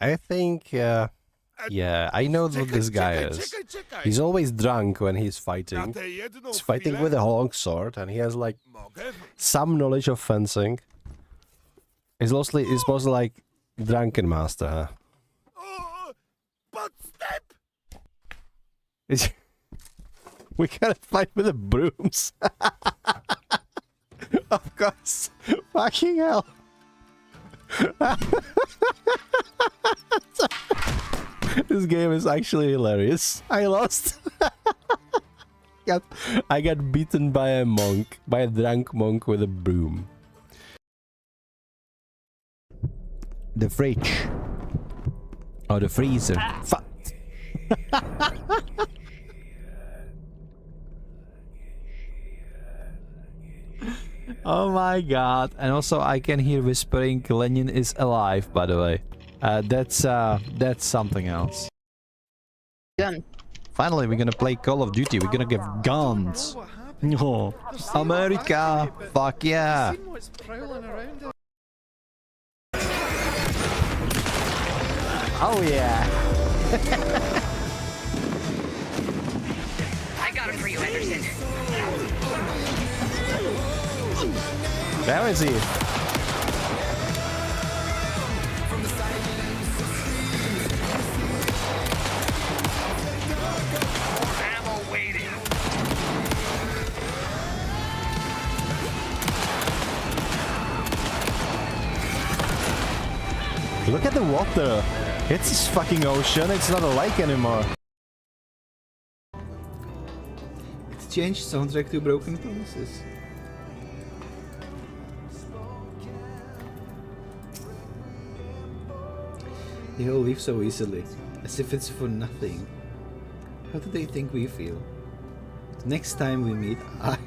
I think, yeah, I know what this guy is. He's always drunk when he's fighting. He's fighting with a long sword, and he has, like, some knowledge of fencing. He's mostly like drunken master, huh? We gotta fight with the brooms. Of course. Fucking hell. This game is actually hilarious. I lost. I got beaten by a monk, by a drunk monk with a broom. The fridge. Oh, the freezer. Fuck. Oh my god. And also I can hear whispering Lenin is alive, by the way. That's something else. Done. Finally, we're gonna play Call of Duty. We're gonna get guns. Oh, America. Fuck yeah. Oh yeah. I got it for you, Anderson. There is he. Ammo waiting. Look at the water. It's this fucking ocean. It's not a lake anymore. Exchange soundtrack to Broken Promises. They all leave so easily, as if it's for nothing. How do they think we feel? The next time we meet, I'll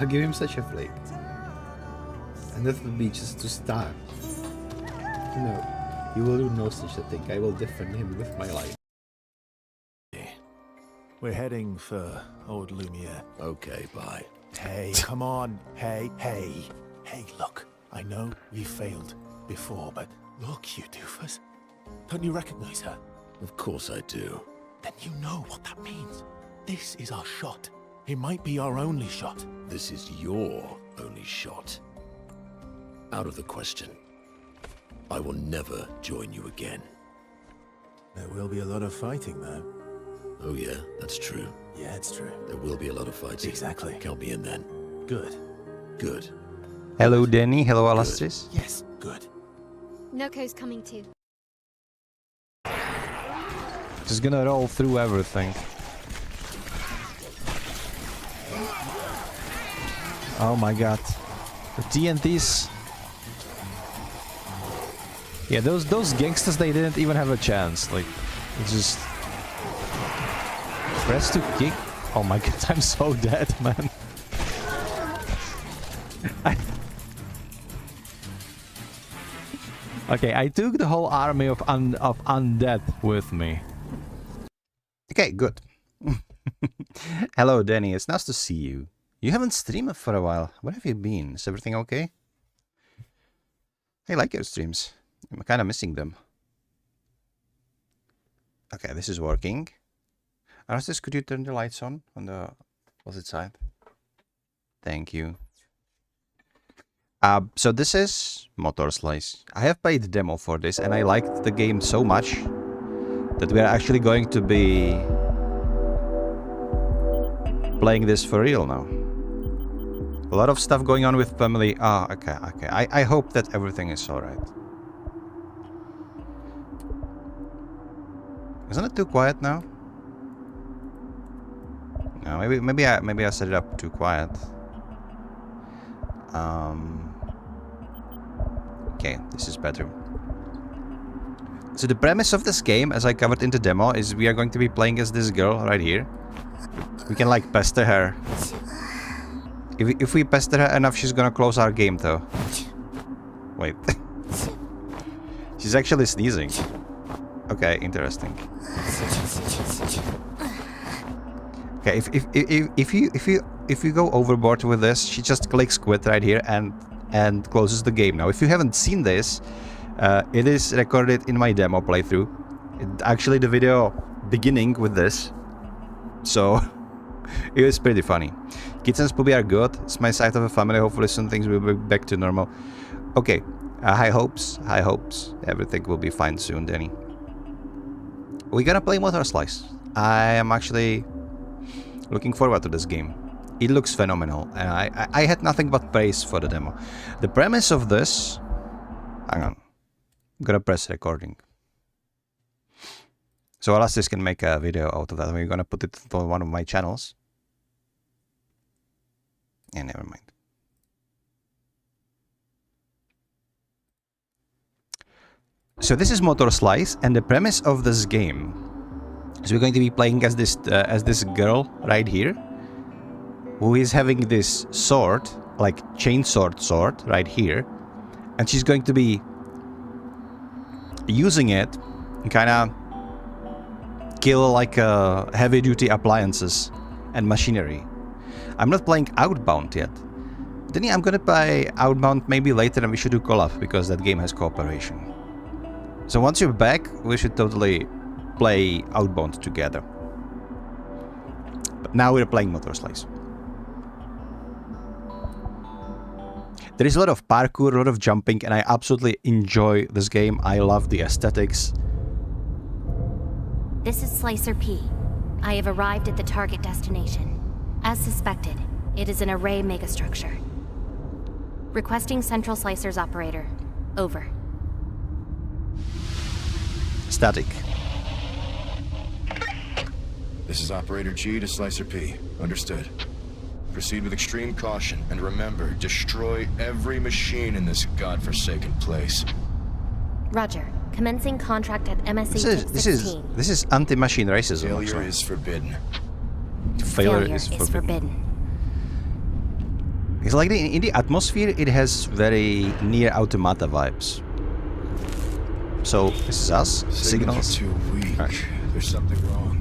give him such a flick. And that will be just to start. No, you will do no such a thing. I will defend him with my life. We're heading for old Lumiere. Okay, bye. Hey, come on. Hey. Hey, look. I know we failed before, but look, you doofus. Don't you recognize her? Of course I do. Then you know what that means. This is our shot. It might be our only shot. This is your only shot. Out of the question. I will never join you again. There will be a lot of fighting, though. Oh yeah, that's true. Yeah, it's true. There will be a lot of fighting. Exactly. Count me in then. Good. Good. Hello, Danny. Hello, Alastris. Yes, good. Noko's coming too. Just gonna roll through everything. Oh my god. The TNTs. Yeah, those gangsters, they didn't even have a chance. Like, it's just... Press to kick. Oh my god, I'm so dead, man. Okay, I took the whole army of undead with me. Okay, good. Hello, Danny. It's nice to see you. You haven't streamed for a while. Where have you been? Is everything okay? I like your streams. I'm kind of missing them. Okay, this is working. Arastis, could you turn the lights on the opposite side? Thank you. So this is MOTORSLICE. I have played the demo for this and I liked the game so much that we are actually going to be playing this for real now. A lot of stuff going on with family. Ah, okay. I hope that everything is alright. Isn't it too quiet now? No, maybe I set it up too quiet. Okay, this is better. So the premise of this game, as I covered in the demo, is we are going to be playing as this girl right here. We can like pester her. If we pester her enough, she's gonna close our game though. Wait. She's actually sneezing. Okay, interesting. Okay, if you go overboard with this, she just clicks quit right here and closes the game. Now, if you haven't seen this, It is recorded in my demo playthrough. Actually, the video beginning with this. So, it was pretty funny. Kids and Spoopy are good. It's my side of a family. Hopefully soon things will be back to normal. Okay, high hopes. High hopes. Everything will be fine soon, Danny. We're gonna play MOTORSLICE. I am actually looking forward to this game. It looks phenomenal, and I had nothing but praise for the demo. The premise of this... Hang on. I'm gonna press recording. So Elastis can make a video out of that. We're gonna put it on one of my channels. Yeah, never mind. So this is MOTORSLICE, and the premise of this game is we're going to be playing as this girl right here, who is having this sword, like chainsword sword, right here, and she's going to be using it and kind of kill like heavy-duty appliances and machinery. I'm not playing Outbound yet. Then yeah, I'm gonna play Outbound maybe later, and we should do collab because that game has cooperation. So once you're back, we should totally play Outbound together. But now we're playing MOTORSLICE. There is a lot of parkour, a lot of jumping, and I absolutely enjoy this game. I love the aesthetics. This is Slicer P. I have arrived at the target destination. As suspected, it is an array megastructure. Requesting Central Slicer's operator. Over. Static. This is Operator G to Slicer P. Understood. Proceed with extreme caution, and remember, destroy every machine in this godforsaken place. Roger. Commencing contract at MSC This is anti-machine racism. Failure actually. is forbidden. Failure is forbidden. It's like in the atmosphere, it has very near automata vibes. So this is us. Signals. Are too weak. Right. There's something wrong.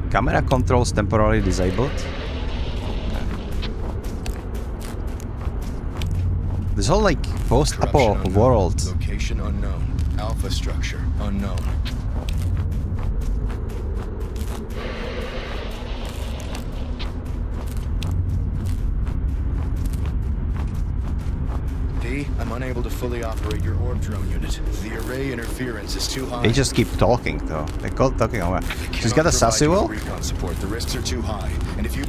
Camera controls temporarily disabled. This whole like post-apo Corruption world. unknown. Location unknown. Alpha structure unknown. D, I'm unable to fully operate your orb drone unit. The array interference is too high. They just keep talking though. They call talking over. She's got a sassy wall? Recon support. The risks are too high. And if you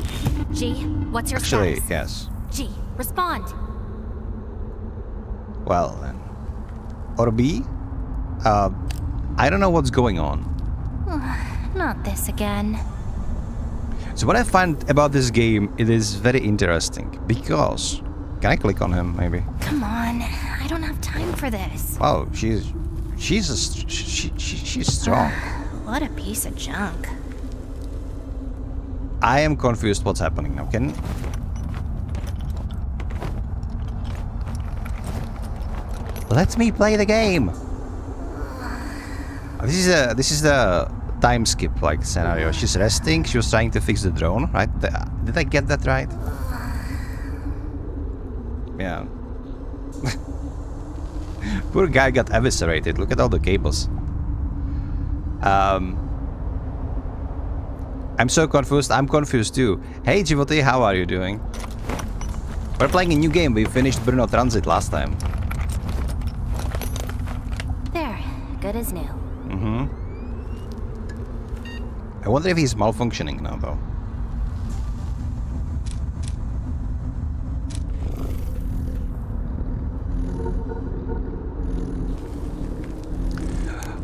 G, what's your Actually, status? yes. G, respond. Well then. Or B? I don't know what's going on. Not this again. So what I find about this game, it is very interesting because... Can I click on him, maybe? Come on, I don't have time for this. Wow, she's strong. What a piece of junk. I am confused what's happening now. Can... Let me play the game. This is the time skip like scenario. She's resting. She was trying to fix the drone, right? Did I get that right? Yeah. Poor guy got eviscerated. Look at all the cables. I'm so confused. I'm confused too. Hey Jivoti, how are you doing? We're playing a new game. We finished Brno Transit last time. There, good as new. Mm-hmm. I wonder if he's malfunctioning now though.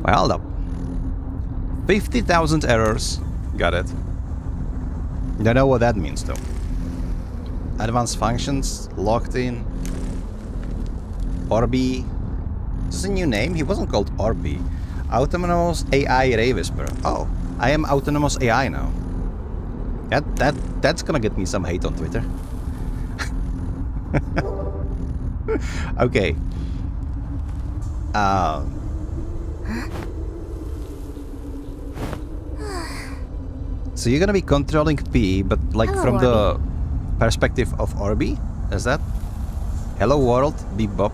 Well, hold up. 50,000 errors. Got it. Don't know what that means though. Advanced functions, locked in. Orbi. This is a new name? He wasn't called Orbi. Autonomous AI Ray Whisper. Oh, I am Autonomous AI now. That's gonna get me some hate on Twitter. Okay. So you're gonna be controlling P, but like Hello, from the perspective of Orbi? Is that? Hello world, Bebop.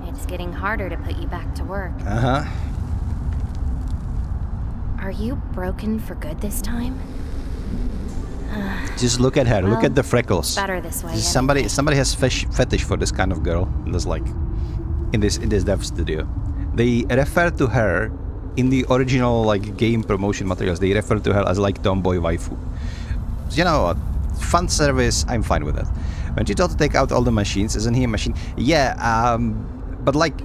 It's getting harder to put you back to work. Uh-huh. Are you broken for good this time? Just look at her. Look Well, at the freckles. Better this way. Somebody has fetish for this kind of girl. There's like in this dev studio. They refer to her in the original like game promotion materials. They refer to her as like tomboy waifu. You know what? Fan service. I'm fine with it. When she told to take out all the machines, isn't he a machine? Yeah. But like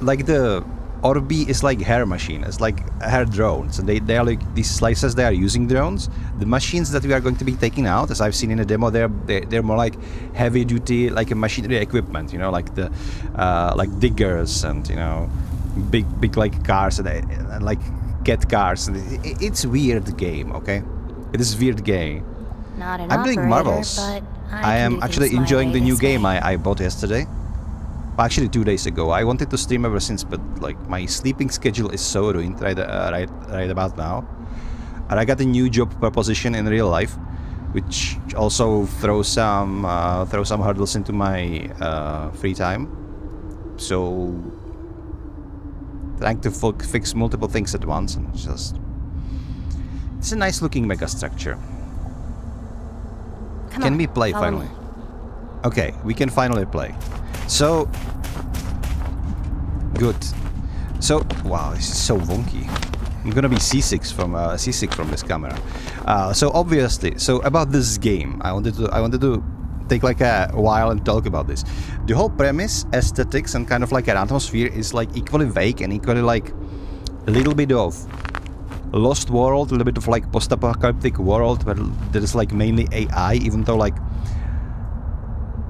the Orbi is like her machine. It's like her drones, and they are like these slicers. They are using drones. The machines that we are going to be taking out, as I've seen in the demo, they're more like heavy duty, like a machinery equipment. You know, like the like diggers and you know, big like cars and like cat cars. It's weird game. Okay, it is weird game. Not an I'm doing operator, marvels. but I am can do actually things my enjoying way the new this game way. I bought yesterday. Actually, 2 days ago. I wanted to stream ever since, but like my sleeping schedule is so ruined right about now. And I got a new job proposition in real life, which also throws some hurdles into my free time. So trying to fix multiple things at once, and it's a nice looking mega structure. Come Can on, we play follow finally? me. Okay, we can finally play. So good. So wow, this is so wonky. I'm gonna be seasick from this camera. So obviously, about this game, I wanted to take like a while and talk about this. The whole premise, aesthetics, and kind of like an atmosphere is like equally vague and equally like a little bit of Lost World, a little bit of like post-apocalyptic world where there is like mainly AI, even though like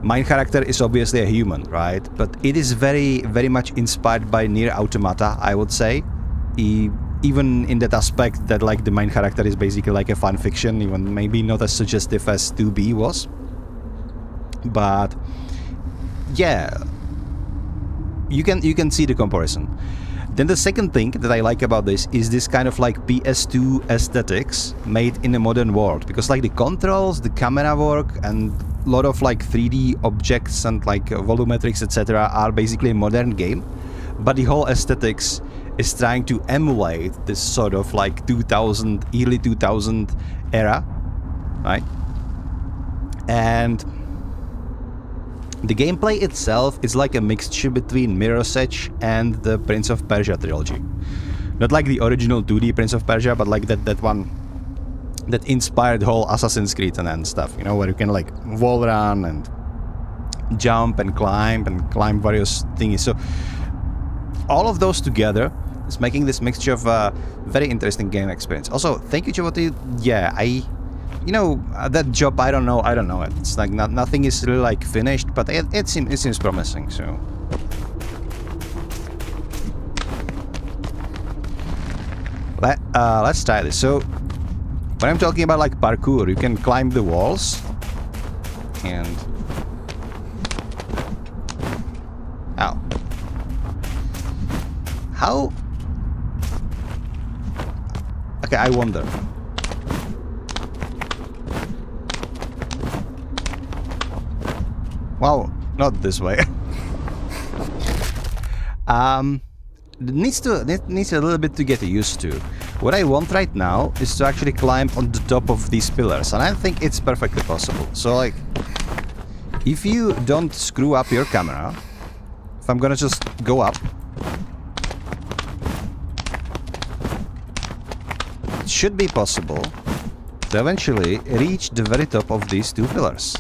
my character is obviously a human, right? But it is very, very much inspired by Nier Automata, I would say. Even in that aspect that like the main character is basically like a fan fiction, even maybe not as suggestive as 2B was. But yeah, you can see the comparison. Then the second thing that I like about this is this kind of like PS2 aesthetics made in a modern world, because like the controls, the camera work, and a lot of like 3D objects and like volumetrics, etc. are basically a modern game, but the whole aesthetics is trying to emulate this sort of like early 2000 era, right? And the gameplay itself is like a mixture between Mirror's Edge and the Prince of Persia trilogy. Not like the original 2D Prince of Persia, but like that one that inspired the whole Assassin's Creed and stuff, you know, where you can like wall run and jump and climb various thingies. So all of those together is making this mixture of a very interesting game experience. Also, thank you, Chivoti. Yeah, you know, that job, I don't know. It's like nothing is really like finished, but it seems promising. So let's try this. So when I'm talking about like parkour, you can climb the walls and ow. How? Okay, I wonder. Well, not this way. Needs a little bit to get used to. What I want right now is to actually climb on the top of these pillars, and I think it's perfectly possible. So like, if you don't screw up your camera, if I'm gonna just go up, it should be possible to eventually reach the very top of these two pillars.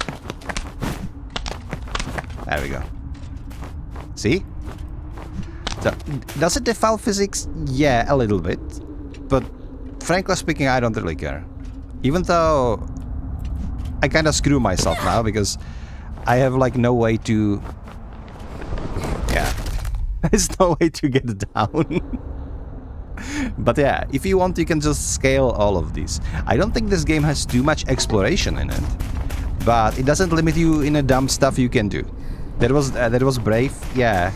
There we go. See? So, does it defile physics? Yeah, a little bit. But frankly speaking, I don't really care. Even though I kind of screw myself now because I have like no way to... Yeah. There's no way to get down. But yeah, if you want, you can just scale all of these. I don't think this game has too much exploration in it. But it doesn't limit you in a dumb stuff you can do. That was brave, yeah.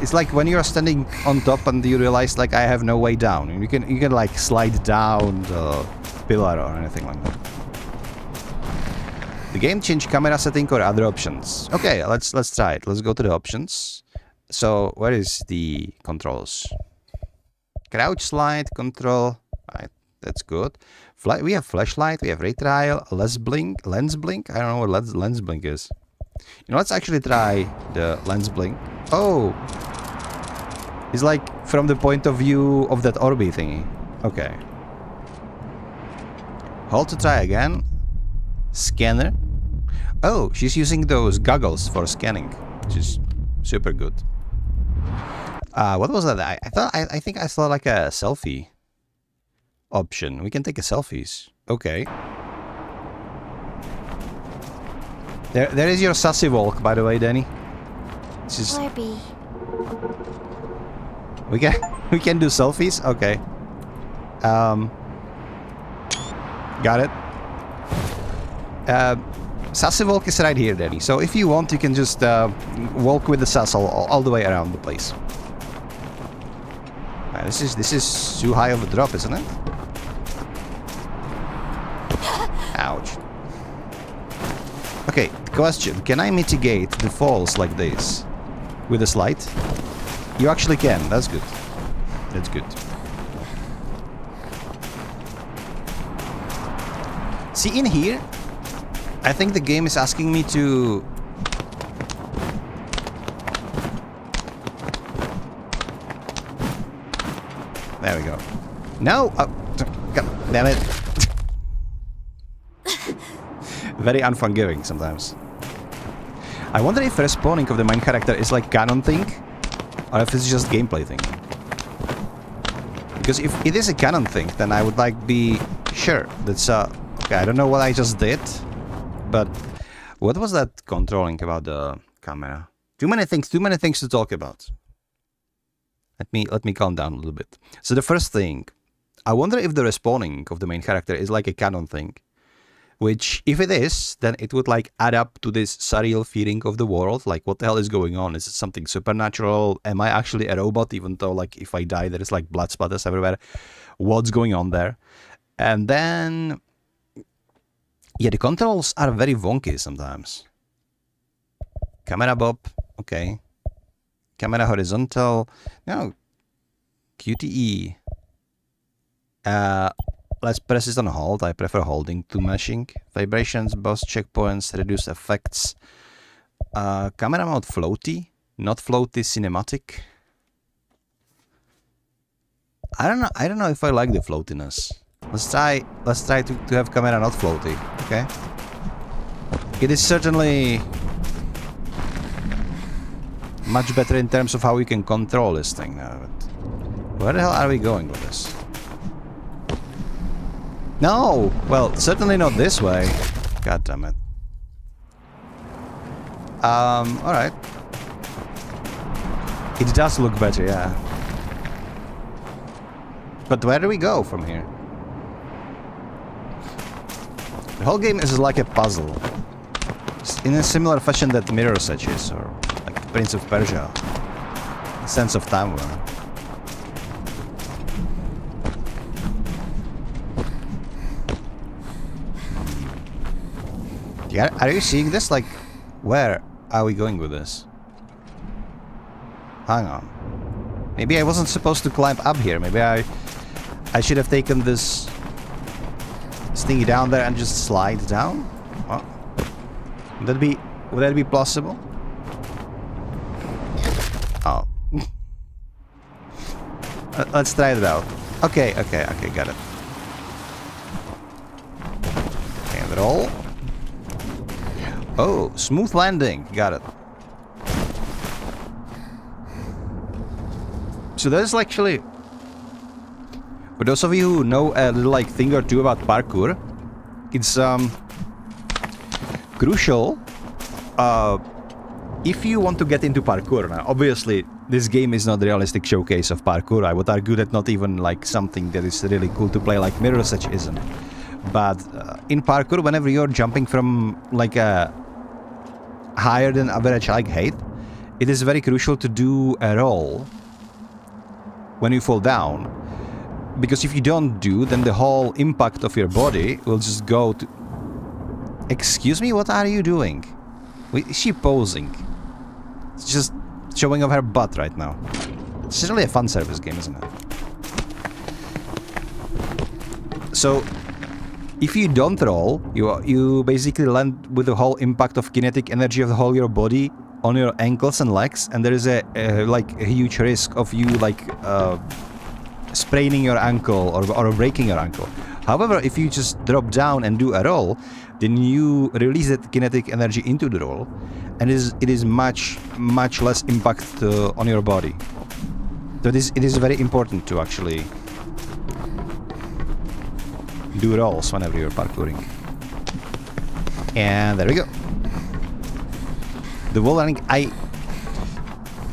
It's like when you're standing on top and you realize like I have no way down. You can like slide down the pillar or anything like that. The game changed camera setting or other options. Okay, let's try it. Let's go to the options. So where is the controls? Crouch slide control. Right, that's good. We have flashlight. We have ray trial. Lens blink. Lens blink. I don't know what lens blink is. You know, let's actually try the lens blink. Oh, it's like from the point of view of that Orby thingy. Okay. Hold to try again. Scanner. Oh, she's using those goggles for scanning, which is super good. What was that? I think I saw like a selfie option. We can take a selfies. Okay. There is your sassy walk, by the way, Danny. This is... Barbie. We can do selfies. Okay. Got it. Sassy walk is right here, Danny. So if you want, you can just walk with the sass all the way around the place. This is too high of a drop, isn't it? Ouch. Okay, question. Can I mitigate the falls like this with a slide? You actually can. That's good. That's good. See, in here, I think the game is asking me to... There we go. No! Oh, God damn it. Very unforgiving sometimes. I wonder if respawning of the main character is like canon thing, or if it's just gameplay thing. Because if it is a canon thing, then I would like be sure that's okay, I don't know what I just did, but what was that controlling about the camera? Too many things to talk about. Let me calm down a little bit. So the first thing, I wonder if the respawning of the main character is like a canon thing. Which, if it is, then it would like add up to this surreal feeling of the world. Like, what the hell is going on? Is it something supernatural? Am I actually a robot? Even though, like, if I die, there is like blood splatters everywhere. What's going on there? And then, yeah, the controls are very wonky sometimes. Camera bob, okay. Camera horizontal, no. QTE. Let's press it on hold. I prefer holding to mashing. Vibrations, boss checkpoints, reduce effects. Camera mode floaty, not floaty cinematic. I don't know if I like the floatiness. Let's try to have camera not floaty, okay? It is certainly much better in terms of how we can control this thing now. But where the hell are we going with this? No! Well, certainly not this way. God damn it. Alright. It does look better, yeah. But where do we go from here? The whole game is like a puzzle. In a similar fashion that Mirror's Edge is, or like Prince of Persia. A sense of time warner. Yeah, are you seeing this? Like, where are we going with this? Hang on. Maybe I wasn't supposed to climb up here. Maybe I should have taken this thingy down there and just slide down? Oh. Would that be possible? Oh. Let's try it out. Okay, got it. And roll. Oh, smooth landing. Got it. So there's actually, for those of you who know a little like thing or two about parkour, it's crucial if you want to get into parkour. Now, obviously, this game is not a realistic showcase of parkour. I would argue that not even like something that is really cool to play like Mirror's Edge isn't. But in parkour, whenever you're jumping from like a higher than average height, it is very crucial to do a roll when you fall down, because if you don't do, then the whole impact of your body will just go Excuse me, what are you doing? Is she posing? It's just showing off her butt right now. It's really a fun service game, isn't it? So, if you don't roll, you basically land with the whole impact of kinetic energy of the whole your body on your ankles and legs, and there is a huge risk of you spraining your ankle or breaking your ankle. However, if you just drop down and do a roll, then you release that kinetic energy into the roll, and it is much less impact on your body. So it is very important to actually do rolls whenever you're parkouring. And there we go. The wall running, I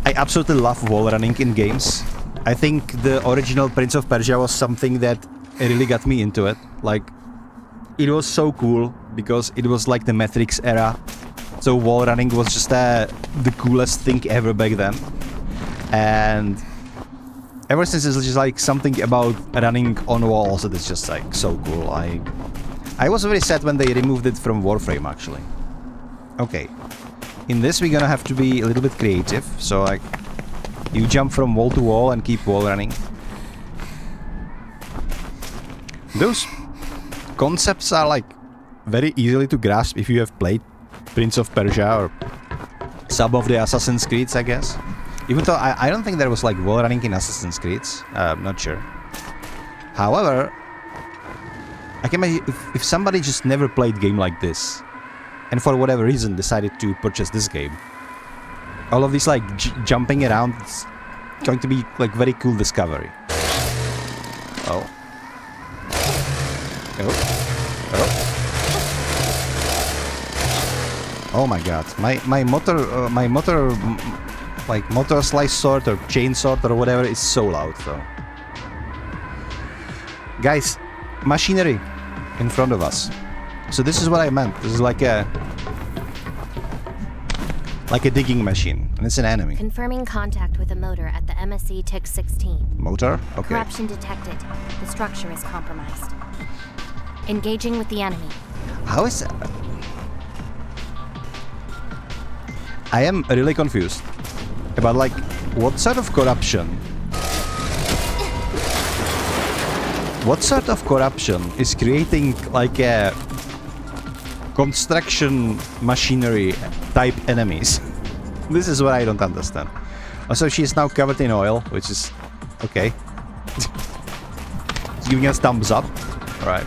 absolutely love wall running in games. I think the original Prince of Persia was something that really got me into it. Like, it was so cool because it was like the Matrix era. So wall running was just the coolest thing ever back then. And ever since, it's just like something about running on walls that is just like so cool. I was very sad when they removed it from Warframe, actually. Okay. In this, we're gonna have to be a little bit creative. So like, you jump from wall to wall and keep wall running. Those concepts are like very easily to grasp if you have played Prince of Persia or some of the Assassin's Creeds, I guess. Even though I don't think there was like wall running in Assassin's Creeds. I'm not sure. However, I can imagine if somebody just never played a game like this and for whatever reason decided to purchase this game, all of this like jumping around is going to be like very cool discovery. Oh. Oh. Oh my god. My MOTORSLICE sword or chainsword or whatever is so loud though. Guys, machinery in front of us. So this is what I meant. This is like a digging machine, and it's an enemy. Confirming contact with a motor at the MSC TIC 16. Motor? Okay. Corruption detected. The structure is compromised. Engaging with the enemy. How is that? I am really confused about like what sort of corruption? What sort of corruption is creating like a construction machinery type enemies? This is what I don't understand. Also, she is now covered in oil, which is okay. Giving us thumbs up. Alright.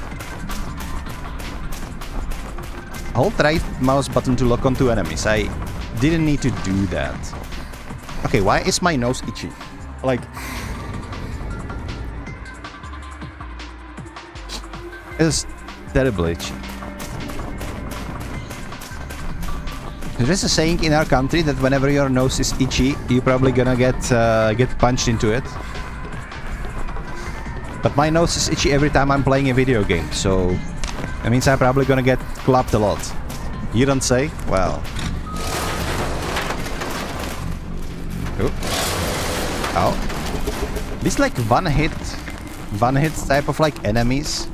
Hold right mouse button to lock onto enemies. I didn't need to do that. Okay, why is my nose itchy? Like, it's terribly itchy. There is a saying in our country that whenever your nose is itchy, you're probably gonna get punched into it. But my nose is itchy every time I'm playing a video game, so that means I'm probably gonna get clapped a lot. You don't say? Well. Oh. Ow. These like one hit type of like enemies.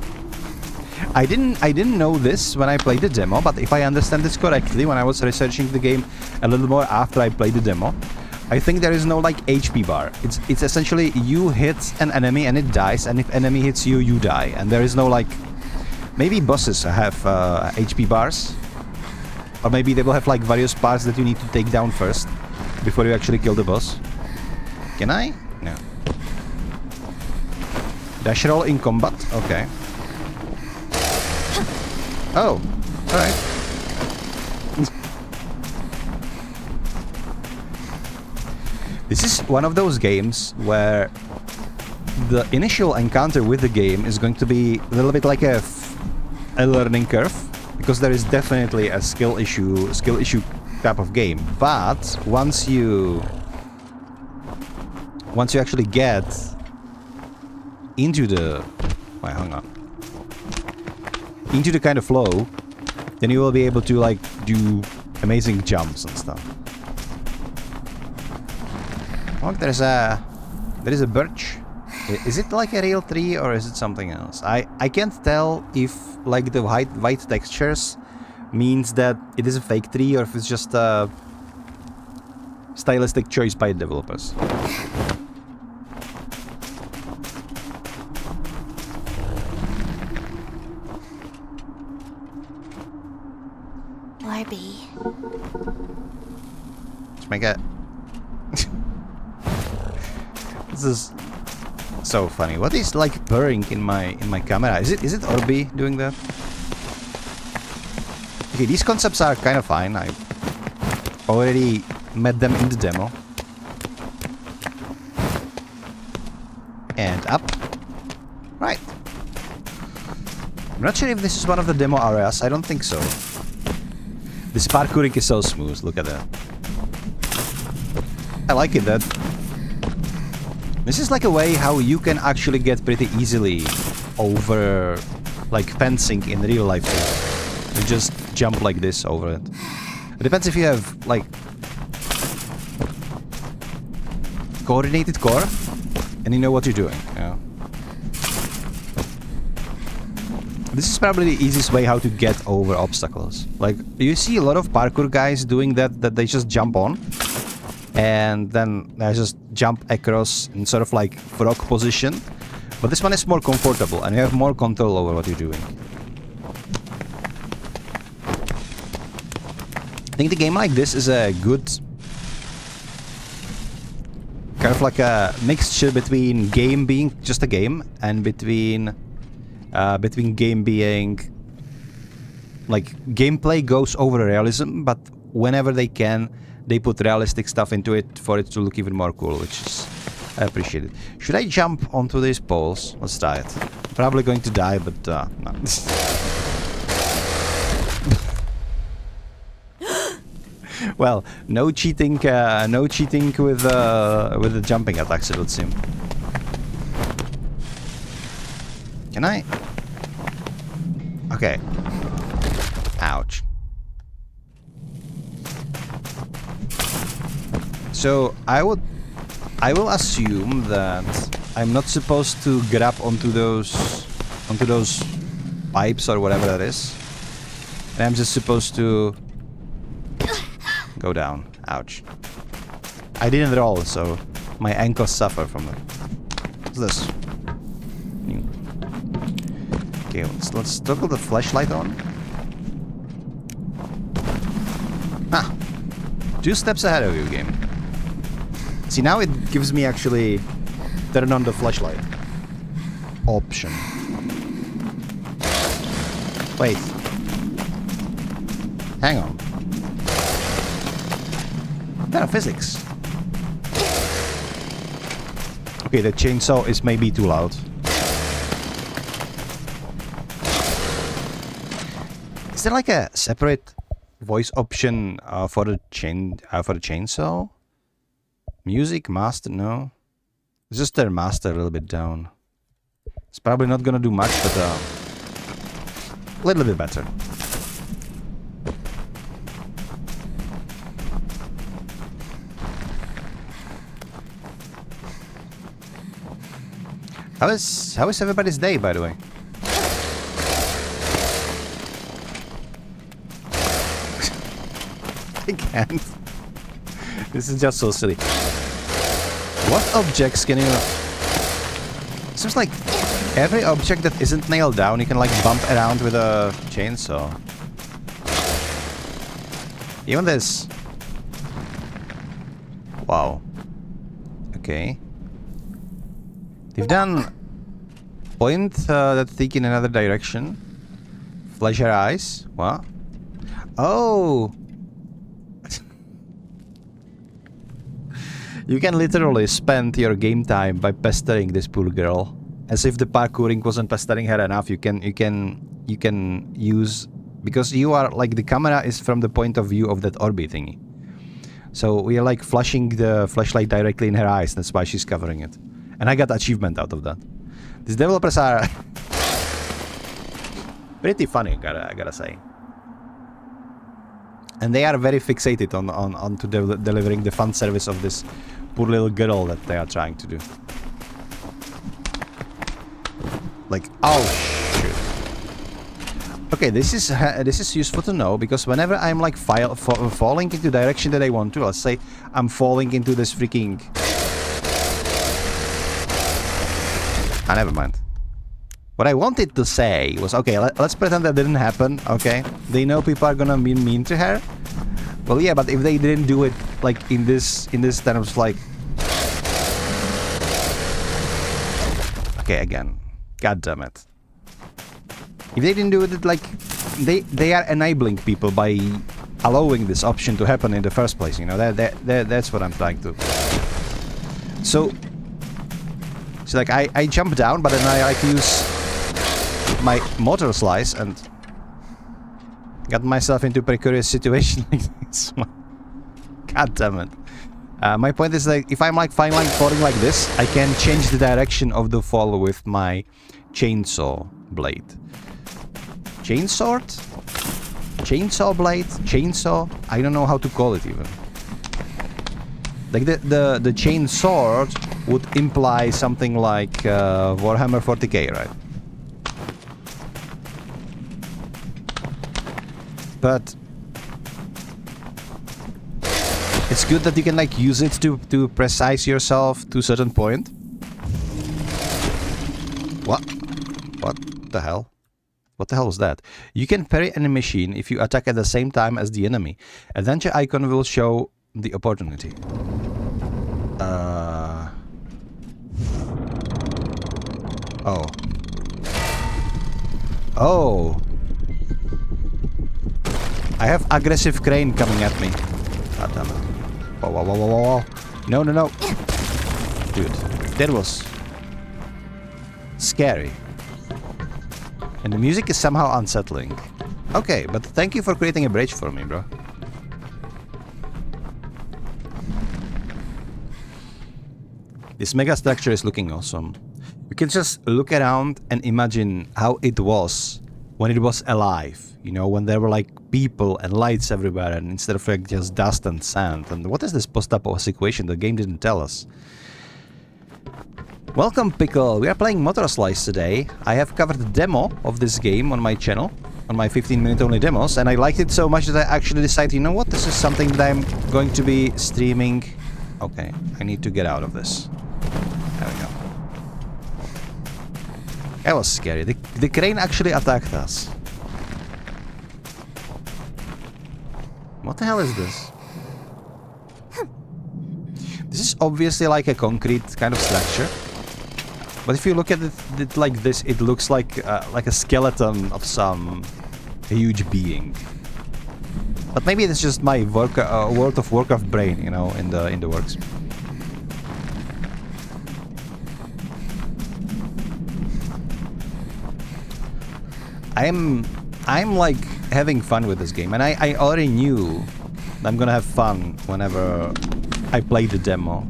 I didn't know this when I played the demo, but if I understand this correctly, when I was researching the game a little more after I played the demo, I think there is no like HP bar. It's essentially you hit an enemy and it dies, and if enemy hits you, you die, and there is no like. Maybe bosses have HP bars, or maybe they will have like various parts that you need to take down first before you actually kill the boss. Can I? No. Dash roll in combat? Okay. Oh, alright. This is one of those games where the initial encounter with the game is going to be a little bit like a learning curve, because there is definitely a skill issue type of game. But once you actually get into the into the kind of flow, then you will be able to like do amazing jumps and stuff. Look, there is a birch. Is it like a real tree or is it something else? I can't tell if like the white textures means that it is a fake tree or if it's just a stylistic choice by developers. Larby. Let's make it. This is so funny. What is like purring in my camera? Is it Orby doing that? Okay, these concepts are kind of fine. I already met them in the demo. And up. Right. I'm not sure if this is one of the demo areas. I don't think so. This parkouring is so smooth. Look at that. I like it that this is like a way how you can actually get pretty easily over like fencing in real life. You just jump like this over it. It depends if you have like coordinated core and you know what you're doing. Yeah. This is probably the easiest way how to get over obstacles. Like you see a lot of parkour guys doing that they just jump on and then they just jump across in sort of like frog position. But this one is more comfortable and you have more control over what you're doing. I think the game like this is a good kind of like a mixture between game being just a game and between game being like gameplay goes over realism, but whenever they can, they put realistic stuff into it for it to look even more cool, which is I appreciate it. Should I jump onto these poles? Let's try it. Probably going to die, but no. Well, no cheating with the jumping attacks, it would seem. Can I? Okay. Ouch. So I will assume that I'm not supposed to grab onto those pipes or whatever that is. And I'm just supposed to go down. Ouch. I didn't roll, so my ankles suffer from it. What's this? Okay, let's toggle the flashlight on. Ah, 2 steps ahead of you, game. See, now it gives me actually turn on the flashlight option. Wait. Hang on. Better physics. Okay, the chainsaw is maybe too loud. Is there like a separate voice option for the chainsaw? Music master? No. It's just their master a little bit down. It's probably not gonna do much, but a little bit better. How is everybody's day, by the way? I can't. This is just so silly. What objects can you... Seems like every object that isn't nailed down, you can like bump around with a chainsaw. Even this. Wow. Okay. They've done point that thing in another direction. Flash your eyes. What? Oh! You can literally spend your game time by pestering this poor girl. As if the parkouring wasn't pestering her enough, you can use... Because you are like, the camera is from the point of view of that Orby thingy. So we are like flashing the flashlight directly in her eyes, that's why she's covering it. And I got achievement out of that. These developers are pretty funny, I gotta say. And they are very fixated on delivering the fun service of this poor little girl that they are trying to do. Like, oh shit. Okay, this is useful to know, because whenever I'm like falling into direction that I want to, let's say I'm falling into this freaking... Ah, never mind. What I wanted to say was, okay, let's pretend that didn't happen, okay? They know people are gonna be mean to her. Well, yeah, but if they didn't do it, like, in this terms, like... Okay, again. God damn it. If they didn't do it, like, they are enabling people by allowing this option to happen in the first place, you know? That's what I'm trying to... So, like, I jump down, but then I, like, use my MOTORSLICE and got myself into a precarious situation like this. God damn it. My point is, like, if I'm, like, falling like this, I can change the direction of the fall with my chainsaw blade. Chainsword? Chainsaw blade? Chainsaw? I don't know how to call it even. Like the chainsword would imply something like Warhammer 40k, right? But it's good that you can like use it to precise yourself to a certain point. What? What the hell? What the hell was that? You can parry any machine if you attack at the same time as the enemy. Adventure icon will show the opportunity. Oh. Oh. I have aggressive crane coming at me. God damn it. Whoa, whoa, whoa, whoa, whoa. No, no, no. Dude, that was scary. And the music is somehow unsettling. Okay, but thank you for creating a bridge for me, bro. This mega structure is looking awesome. You can just look around and imagine how it was when it was alive. You know, when there were like people and lights everywhere and instead of like just dust and sand. And what is this post-apo situation? The game didn't tell us. Welcome, Pickle. We are playing MOTORSLICE today. I have covered the demo of this game on my channel, on my 15-minute only demos, and I liked it so much that I actually decided, you know what, this is something that I'm going to be streaming. Okay, I need to get out of this. There we go. That was scary. The crane actually attacked us. What the hell is this? This is obviously like a concrete kind of structure. But if you look at it like this, it looks like a skeleton of some huge being. But maybe it's just my World of Warcraft brain, you know, in the works. I'm like having fun with this game, and I already knew that I'm gonna have fun whenever I play the demo.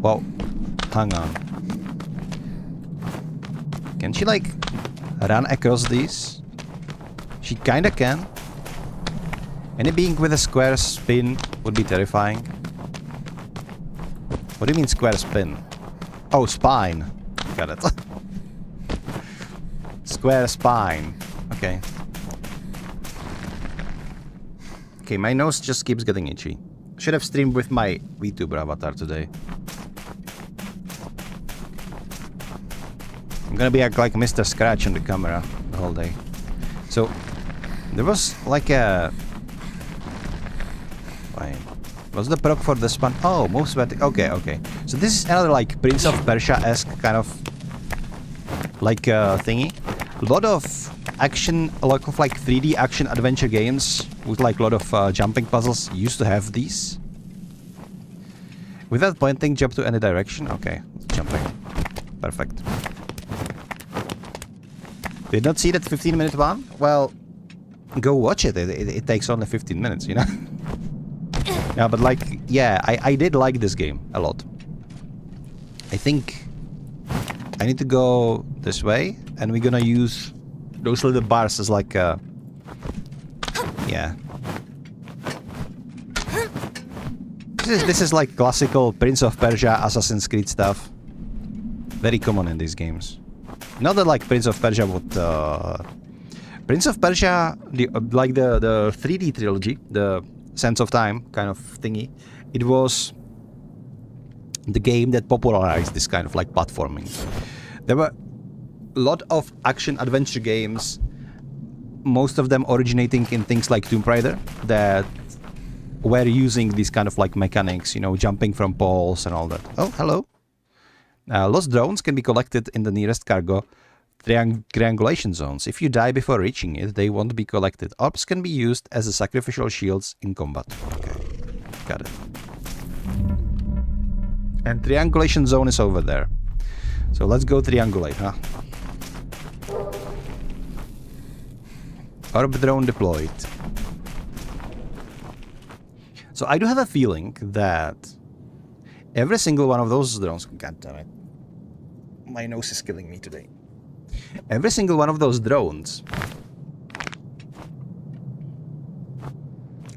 Well, hang on. Can she like run across these? She kinda can. Any being with a square spin would be terrifying. What do you mean square spin? Oh, spine. Got it. Square spine. Okay. Okay, my nose just keeps getting itchy. Should have streamed with my VTuber avatar today. I'm gonna be like Mr. Scratch on the camera the whole day. So, there was like a... Wait. What's the perk for this one? Oh, moves vertical. Okay, okay. So this is another like Prince of Persia-esque kind of like thingy. A lot of action, a lot of like 3D action adventure games with like a lot of jumping puzzles used to have these. Without pointing, jump to any direction. Okay, jumping. Perfect. Did not see that 15-minute one? Well, go watch it. It takes only 15 minutes, you know? Yeah, but like, yeah, I did like this game a lot. I think I need to go this way, and we're gonna use those little bars as like yeah. This is like classical Prince of Persia, Assassin's Creed stuff. Very common in these games. Not that like Prince of Persia would... Prince of Persia, like the 3D trilogy, the Sense of Time kind of thingy, it was the game that popularized this kind of like platforming. There were a lot of action adventure games, most of them originating in things like Tomb Raider, that were using these kind of like mechanics, you know, jumping from poles and all that. Oh, hello. Lost drones can be collected in the nearest cargo triangulation zones. If you die before reaching it, they won't be collected. Orbs can be used as a sacrificial shields in combat. Okay, got it. And triangulation zone is over there. So let's go triangulate, huh? Orb drone deployed. So I do have a feeling that every single one of those drones... God damn it. My nose is killing me today. Every single one of those drones...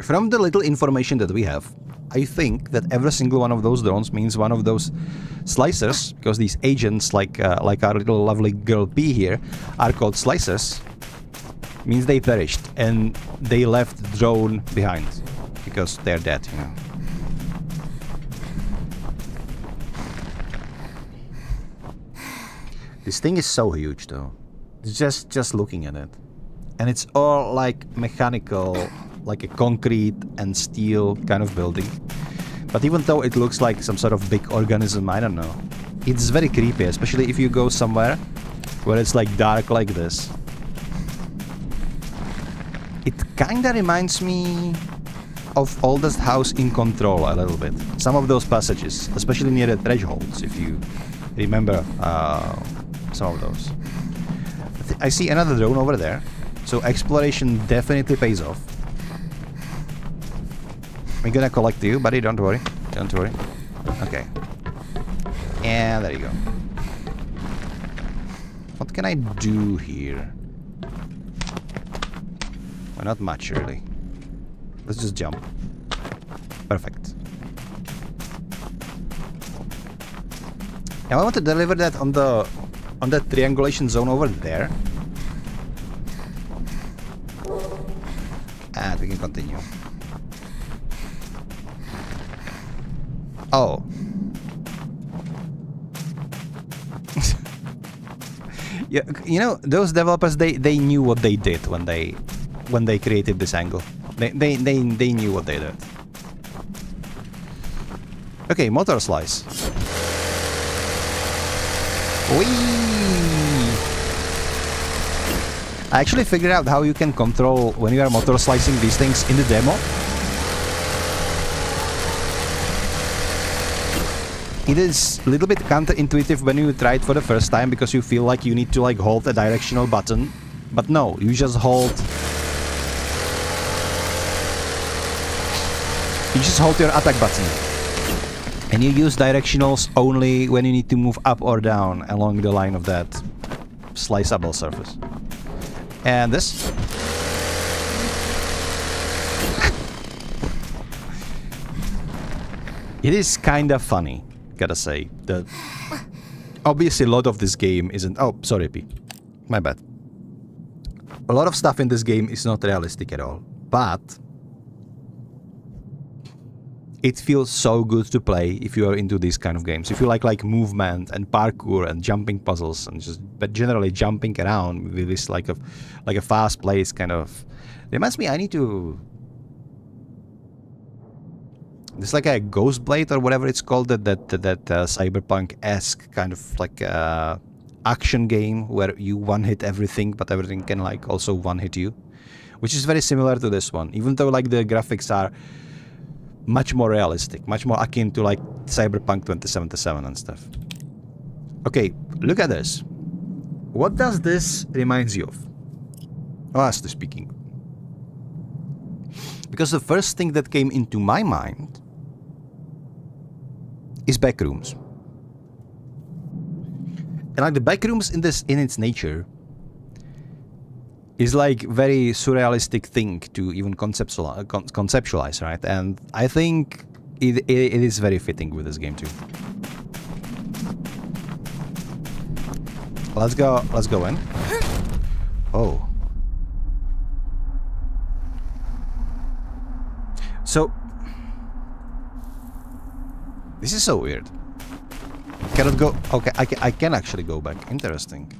From the little information that we have, I think that every single one of those drones means one of those slicers, because these agents, like our little lovely girl P here, are called slicers, means they perished and they left the drone behind because they're dead, you know. This thing is so huge though. Just looking at it. And it's all like mechanical, like a concrete and steel kind of building. But even though it looks like some sort of big organism, I don't know. It's very creepy, especially if you go somewhere where it's like dark like this. It kinda reminds me of Oldest House in Control a little bit. Some of those passages, especially near the thresholds, if you remember some of those. I see another drone over there, so exploration definitely pays off. We're gonna collect you, buddy, don't worry. Don't worry. Okay. And there you go. What can I do here? Well, not much, really. Let's just jump. Perfect. Now I want to deliver that on the triangulation zone over there. And we can continue. Oh. Yeah, you know, those developers, they knew what they did when they created this angle. They knew what they did. Okay, MOTORSLICE. Whee! I actually figured out how you can control when you are motor slicing these things in the demo. It is a little bit counterintuitive when you try it for the first time because you feel like you need to like hold a directional button. But no, you just hold... You just hold your attack button. And you use directionals only when you need to move up or down along the line of that sliceable surface. And this. It is kind of funny, gotta say. Obviously a lot of this game isn't... Oh, sorry P. My bad. A lot of stuff in this game is not realistic at all. But... it feels so good to play if you are into these kind of games. If you like movement and parkour and jumping puzzles and but generally jumping around with this like a fast pace kind of reminds me. I need to. It's like a Ghost Blade or whatever it's called. That cyberpunk-esque kind of like action game where you one hit everything, but everything can like also one hit you, which is very similar to this one. Even though like the graphics are much more realistic, much more akin to like Cyberpunk 2077 and stuff. Okay, look at this. What does this remind you of? Honestly speaking. Because the first thing that came into my mind is Backrooms. And like the Backrooms in its nature is like very surrealistic thing to even conceptualize, right? And I think it is very fitting with this game too. Let's go in. Oh. So this is so weird. Cannot go. Okay, I can actually go back. Interesting.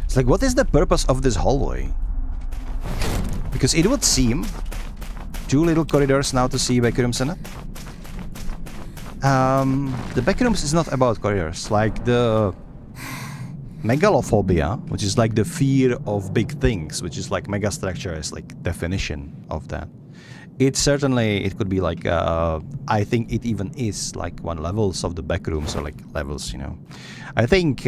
It's like, what is the purpose of this hallway? Because it would seem 2 little corridors now to see backrooms in it. The backrooms is not about corridors. Like the megalophobia, which is like the fear of big things, which is like megastructure is like definition of that. It certainly, it could be like, I think it even is like one levels of the backrooms or like levels, you know. I think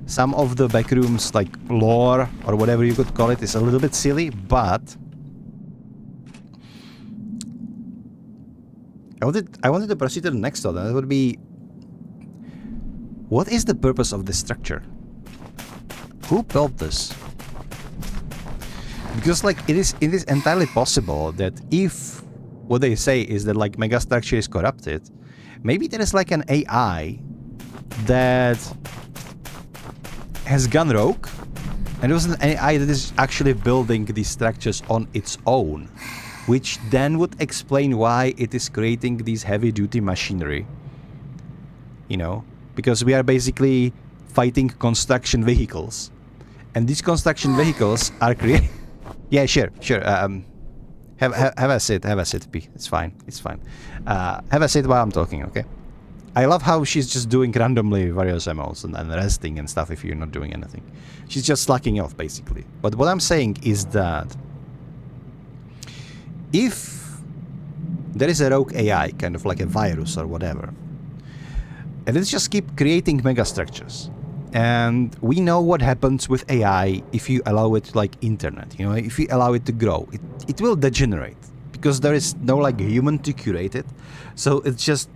some of the backrooms like lore or whatever you could call it is a little bit silly, but I wanted to proceed to the next one. That would be, what is the purpose of this structure? Who built this? Because like it is entirely possible that if what they say is that like megastructure is corrupted, maybe there is like an AI that has gone rogue, and it was an AI that is actually building these structures on its own, which then would explain why it is creating these heavy-duty machinery. You know, because we are basically fighting construction vehicles, and these construction vehicles are creating. Yeah, sure. Have a sit, P. It's fine. Have a sit while I'm talking, okay? I love how she's just doing randomly various MOs and resting and stuff if you're not doing anything. She's just slacking off, basically. But what I'm saying is that if there is a rogue AI, kind of like a virus or whatever, and it's just keep creating megastructures, and we know what happens with AI if you allow it like internet, you know, if you allow it to grow, it will degenerate because there is no like human to curate it. So it's just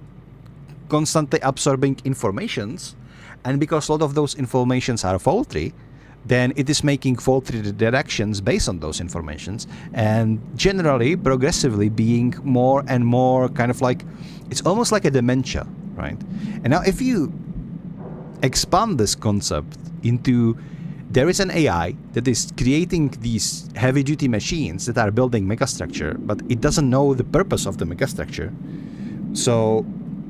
constantly absorbing informations, and because a lot of those informations are faulty, then it is making faulty deductions based on those informations, and generally, progressively being more and more kind of like, it's almost like a dementia, right? And now if you expand this concept into, there is an AI that is creating these heavy-duty machines that are building megastructure, but it doesn't know the purpose of the megastructure. So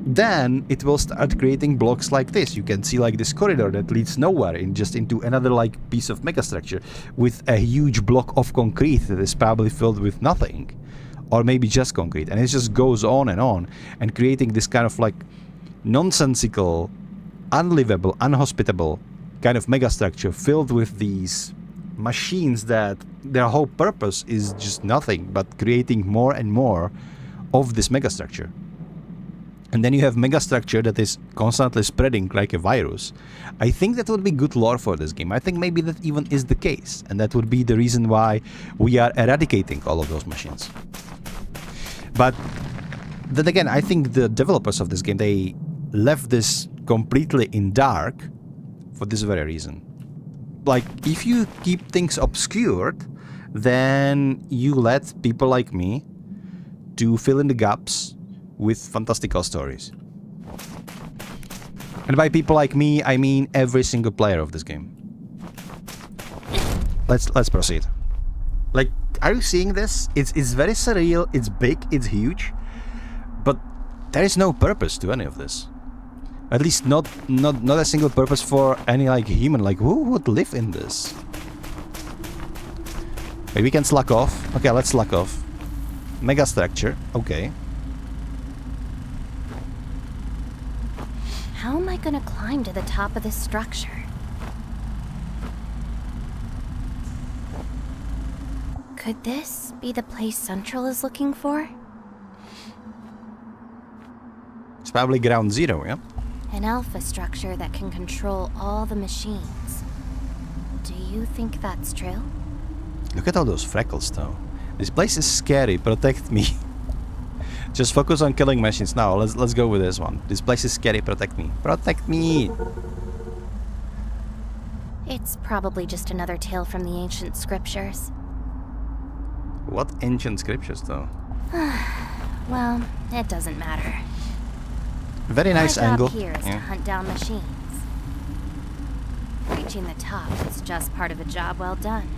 then it will start creating blocks like this. You can see like this corridor that leads nowhere, just into another like piece of megastructure with a huge block of concrete that is probably filled with nothing, or maybe just concrete, and it just goes on and creating this kind of like nonsensical, unlivable, unhospitable kind of megastructure filled with these machines that their whole purpose is just nothing but creating more and more of this megastructure. And then you have megastructure that is constantly spreading like a virus. I think that would be good lore for this game. I think maybe that even is the case, and that would be the reason why we are eradicating all of those machines. But then again, I think the developers of this game, they left this completely in dark for this very reason. Like, if you keep things obscured, then you let people like me to fill in the gaps with fantastical stories. And by people like me, I mean every single player of this game. Let's proceed. Like, are you seeing this? It's very surreal, it's big, it's huge, but there is no purpose to any of this. At least not a single purpose for any like human. Like, who would live in this? Maybe we can slack off. Okay, let's slack off. Mega structure. Okay. How am I gonna climb to the top of this structure? Could this be the place Central is looking for? It's probably ground zero, yeah? An alpha structure that can control all the machines. Do you think that's true? Look at all those freckles, though. This place is scary. Protect me. Just focus on killing machines now. Let's go with this one. This place is scary. Protect me. Protect me. It's probably just another tale from the ancient scriptures. What ancient scriptures, though? Well, it doesn't matter. Very nice My job angle. here is to hunt down machines. Reaching the top is just part of a job well done.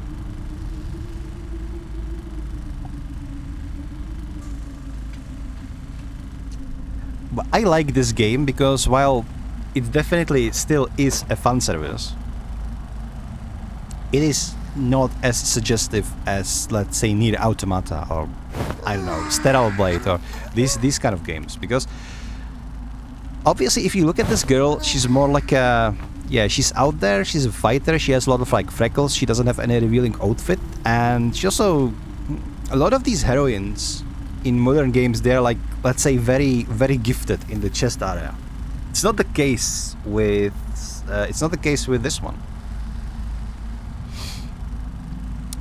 But I like this game because while it definitely still is a fan service, it is not as suggestive as, let's say, Nier Automata or, I don't know, Sterile Blade or these kind of games. Because obviously if you look at this girl, she's more like a... Yeah, she's out there, she's a fighter, she has a lot of like freckles, she doesn't have any revealing outfit, and she also... A lot of these heroines in modern games, they're like, let's say, very, very gifted in the chest area. It's not the case with... it's not the case with this one.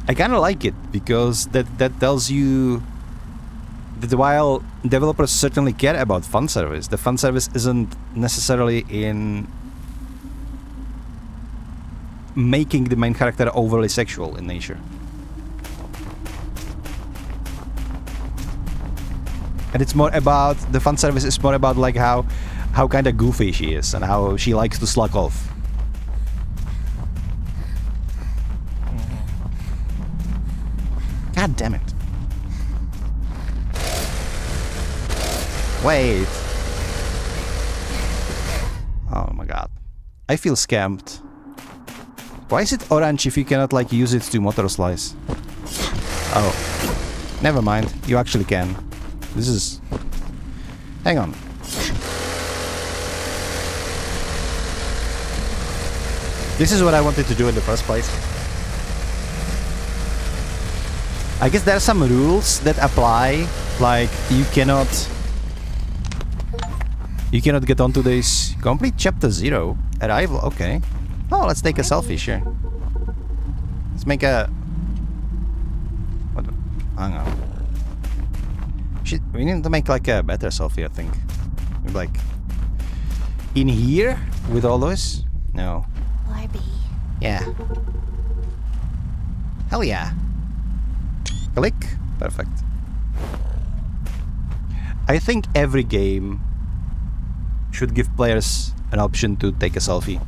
I kind of like it because that tells you that while developers certainly care about fan service, the fan service isn't necessarily in making the main character overly sexual in nature. And it's more about, the fan service is more about like how kind of goofy she is and how she likes to slack off. God damn it. Wait. Oh my god. I feel scammed. Why is it orange if you cannot like use it to MOTORSLICE? Oh. Never mind. You actually can. This is... Hang on. This is what I wanted to do in the first place. I guess there are some rules that apply, like you cannot get onto this. Complete chapter 0. Arrival, okay. Oh, let's take a selfie, sure. Let's make a... What? Hang on. Shit, we need to make like a better selfie, I think. Like... In here? With all those? No. Larby. Yeah. Hell yeah. Click. Perfect. I think every game should give players an option to take a selfie.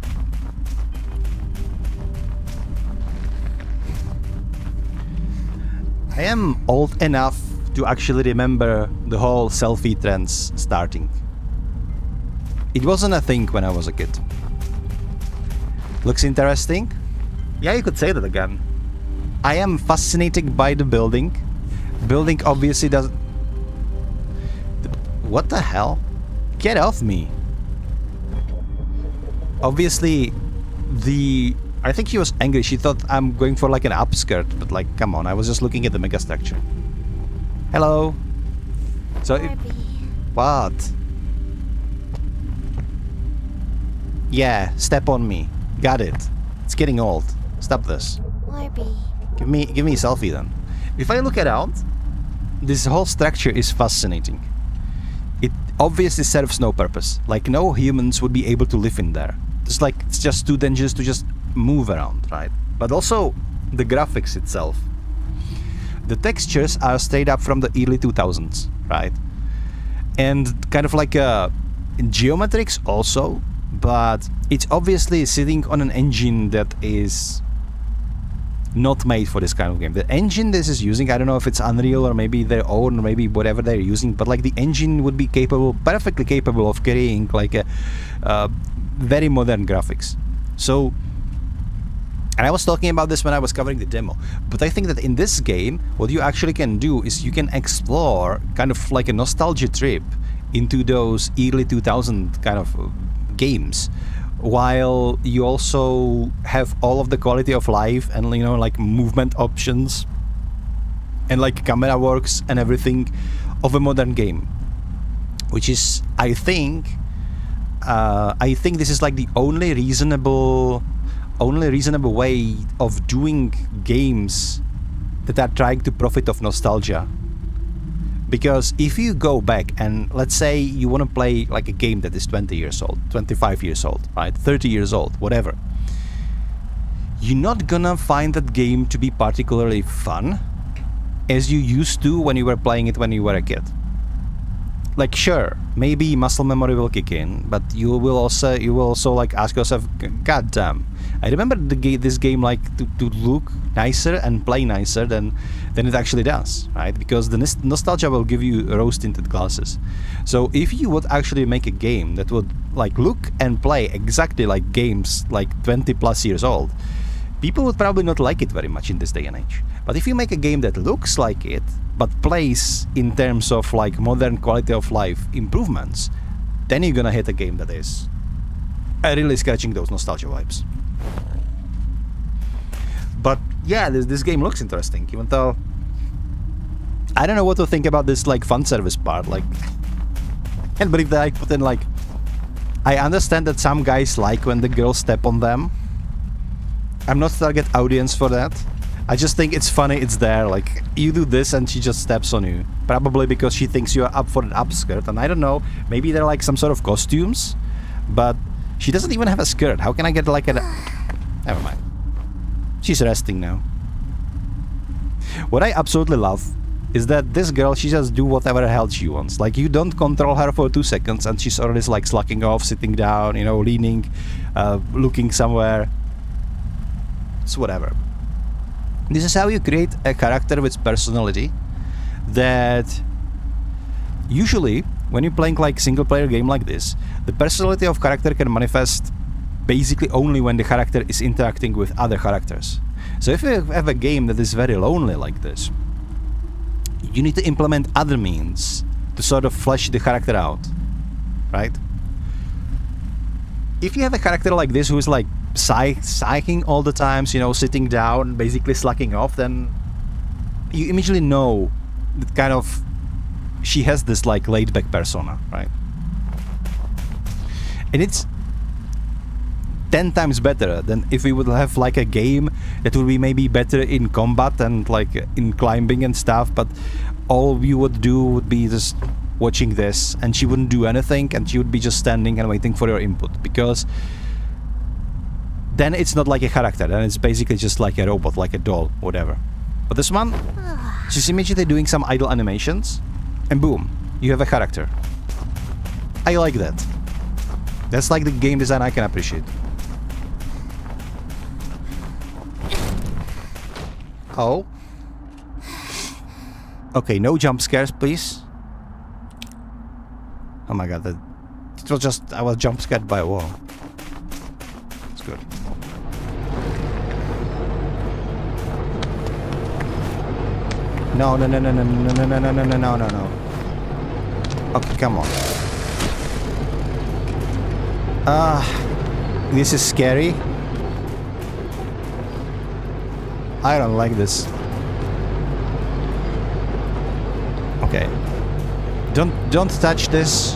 I am old enough to actually remember the whole selfie trends starting. It wasn't a thing when I was a kid. Looks interesting? Yeah, you could say that again. I am fascinated by the building. Building obviously doesn't... What the hell? Get off me. Obviously, I think she was angry. She thought I'm going for like an upskirt, but like, come on, I was just looking at the megastructure. Hello. So, what? Yeah, step on me. Got it. It's getting old. Stop this. Larby. Give me a selfie then. If I look around, this whole structure is fascinating. It obviously serves no purpose. Like no humans would be able to live in there. It's just too dangerous to just move around, right? But also the graphics itself. The textures are straight up from the early 2000s, right? And kind of like geometrics also, but it's obviously sitting on an engine that is not made for this kind of game. The engine this is using, I don't know if it's Unreal or maybe their own or maybe whatever they're using, but like the engine would be perfectly capable of carrying like a very modern graphics. So, and I was talking about this when I was covering the demo, but I think that in this game, what you actually can do is you can explore kind of like a nostalgia trip into those early 2000 kind of games, while you also have all of the quality of life and, you know, like movement options and like camera works and everything of a modern game, which is, I think this is like the only reasonable way of doing games that are trying to profit off nostalgia. Because if you go back and let's say you want to play like a game that is 20 years old, 25 years old, right, 30 years old, whatever, you're not gonna find that game to be particularly fun as you used to when you were playing it when you were a kid. Like, sure, maybe muscle memory will kick in, but you will also like ask yourself, God damn, I remember this game like to look nicer and play nicer than it actually does, right? Because the nostalgia will give you rose-tinted glasses. So if you would actually make a game that would like look and play exactly like games like 20 plus years old, people would probably not like it very much in this day and age. But if you make a game that looks like it, but plays in terms of like modern quality of life improvements, then you're gonna hit a game that is really scratching those nostalgia vibes. But yeah, this game looks interesting, even though I don't know what to think about this like fun service part. Like, I can't believe that I put in like, I understand that some guys like when the girls step on them. I'm not target audience for that. I just think it's funny, it's there, like, you do this and she just steps on you. Probably because she thinks you are up for an upskirt, and I don't know, maybe they're like some sort of costumes, but she doesn't even have a skirt. How can I get like a... Never mind. She's resting now. What I absolutely love is that this girl, she just do whatever the hell she wants. Like, you don't control her for 2 seconds and she's already like slacking off, sitting down, you know, leaning, looking somewhere. It's whatever. This is how you create a character with personality that usually when you're playing like single player game like this, the personality of character can manifest basically only when the character is interacting with other characters. So if you have a game that is very lonely like this, you need to implement other means to sort of flesh the character out, right? If you have a character like this who is like sighing all the times, you know, sitting down, basically slacking off, then you immediately know that kind of she has this like laid-back persona, right? And it's 10 times better than if we would have like a game that would be maybe better in combat and like in climbing and stuff, but all you would do would be just watching this and she wouldn't do anything and she would be just standing and waiting for your input, because then it's not like a character, then it's basically just like a robot, like a doll, whatever. But this one, she's immediately doing some idle animations, and boom, you have a character. I like that. That's like the game design I can appreciate. Oh. Okay, no jump scares, please. Oh my god, it was just, I was jump scared by a wall. It's good. No. Okay, come on. This is scary. I don't like this. Okay. Don't touch this.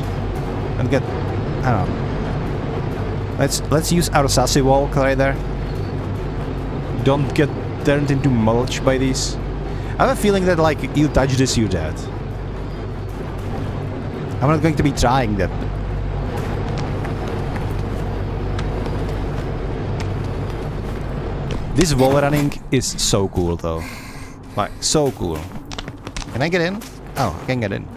And get... I don't know. Let's use our sassy wall right there. Don't get turned into mulch by these. I have a feeling that like you touch this, you're dead. I'm not going to be trying that. This wall running is so cool though. Like, so cool. Can I get in? Oh, I can get in.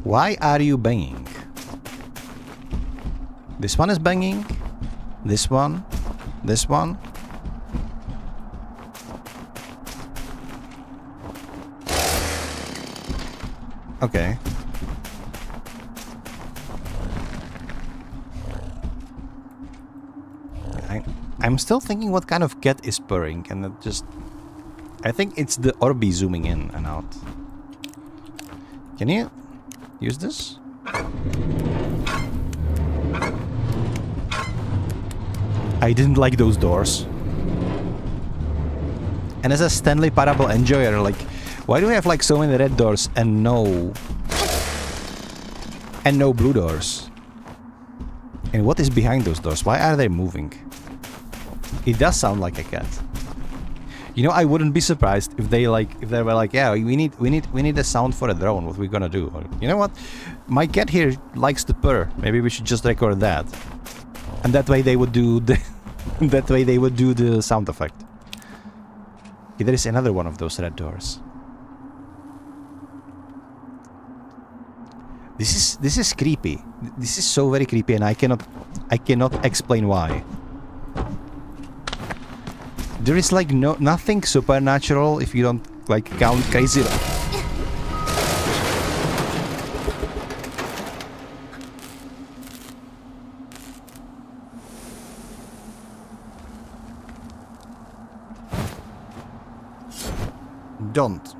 Why are you banging? This one is banging. This one. This one. Okay. I'm still thinking what kind of cat is purring, and it just... I think it's the Orbi zooming in and out. Can you use this? I didn't like those doors. And as a Stanley Parable enjoyer, like, why do we have like so many red doors and no blue doors? And what is behind those doors? Why are they moving? It does sound like a cat. You know, I wouldn't be surprised if they were like, yeah, we need a sound for a drone. What we're gonna do? Or, you know what? My cat here likes to purr. Maybe we should just record that. And that way they would do the That way they would do the sound effect. Okay, there is another one of those red doors. This is creepy. This is so very creepy, and I cannot explain why. There is like nothing supernatural if you don't like count crazy. Don't.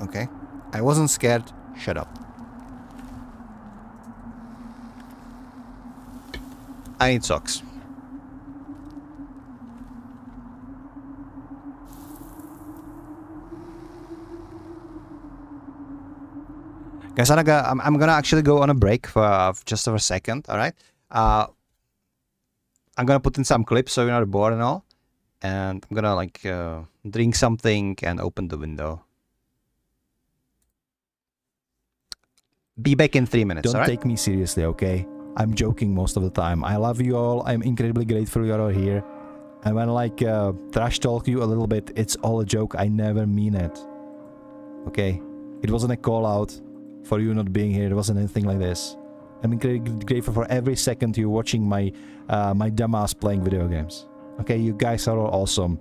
Okay. I wasn't scared. Shut up. I need socks. Guys, I'm gonna actually go on a break for just for a second, alright? I'm gonna put in some clips so you're not bored and all. And I'm gonna like drink something and open the window. Be back in 3 minutes, Don't alright? take me seriously, okay? I'm joking most of the time. I love you all. I'm incredibly grateful you're all here. And when I like trash talk you a little bit, it's all a joke. I never mean it. Okay? It wasn't a call out for you not being here. It wasn't anything like this. I'm incredibly grateful for every second you're watching my my dumbass playing video games. Okay, you guys are all awesome.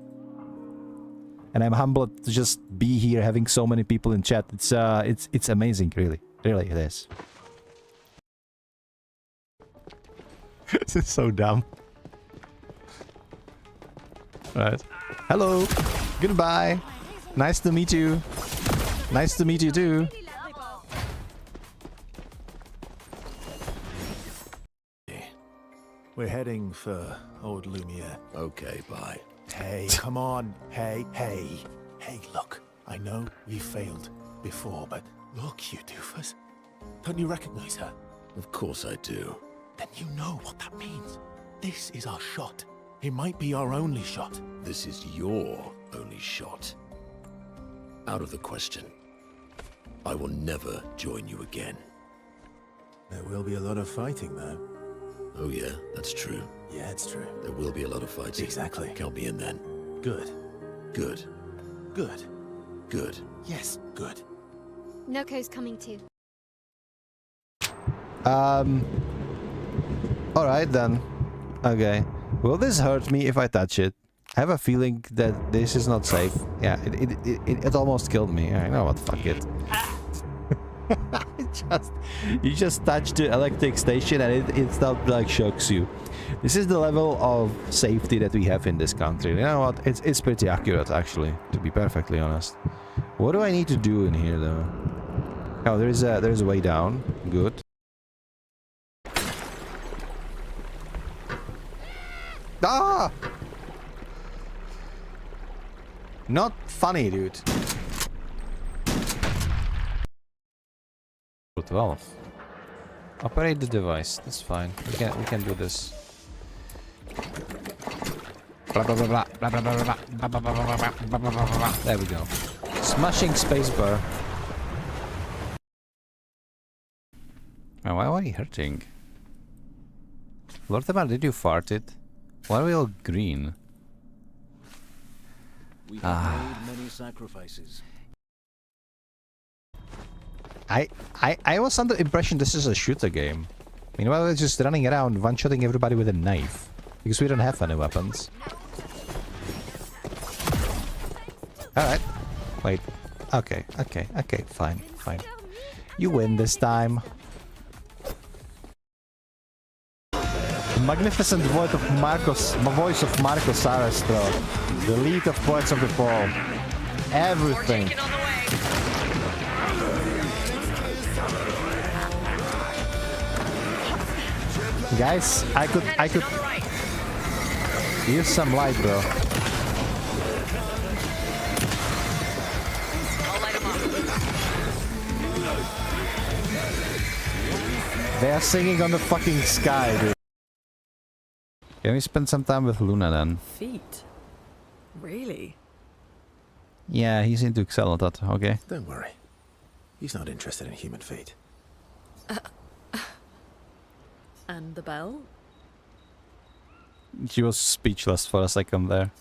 And I'm humbled to just be here having so many people in chat. It's amazing, really. Really it is. This is so dumb. Right. Hello. Goodbye. Nice to meet you. Nice to meet you too. We're heading for old Lumiere. Okay, bye. Hey, come on. Hey, hey. Hey, look. I know we failed before, but look, you doofus. Don't you recognize her? Of course I do. Then you know what that means. This is our shot. It might be our only shot. This is your only shot. Out of the question. I will never join you again. There will be a lot of fighting, though. Oh yeah, that's true. Yeah, it's true. There will be a lot of fighting. Exactly. Count me in then. Good. Good. Good. Good. Yes, good. Noko's coming too. Alright then. Okay. Will this hurt me if I touch it? I have a feeling that this is not safe. Yeah, it almost killed me. I know what, fuck it. You just touch the electric station and it not like shocks you. This is the level of safety that we have in this country. You know what? It's pretty accurate actually, to be perfectly honest. What do I need to do in here though? Oh, there's a way down. Good. Ah! Not funny, dude. 12. Operate the device. That's fine. We can do this. Blah blah blah blah blah blah blah blah blah blah blah blah blah. There we go. Smashing spacebar. Why are we hurting? Lortimer, did you fart it? Why are we all green? We have made many sacrifices. I was under the impression this is a shooter game. Meanwhile, we're just running around one-shotting everybody with a knife. Because we don't have any weapons. Alright. Wait. Okay, fine. You win this time. The magnificent voice of Marcos Arastro. The lead of Poets of the Fall. Everything. Guys, I could use some light, bro. They are singing on the fucking sky, dude. Can we spend some time with Luna then? Feet? Really? Yeah, he seemed to excel at that. Okay. Don't worry. He's not interested in human feet. And the bell? She was speechless for a second there.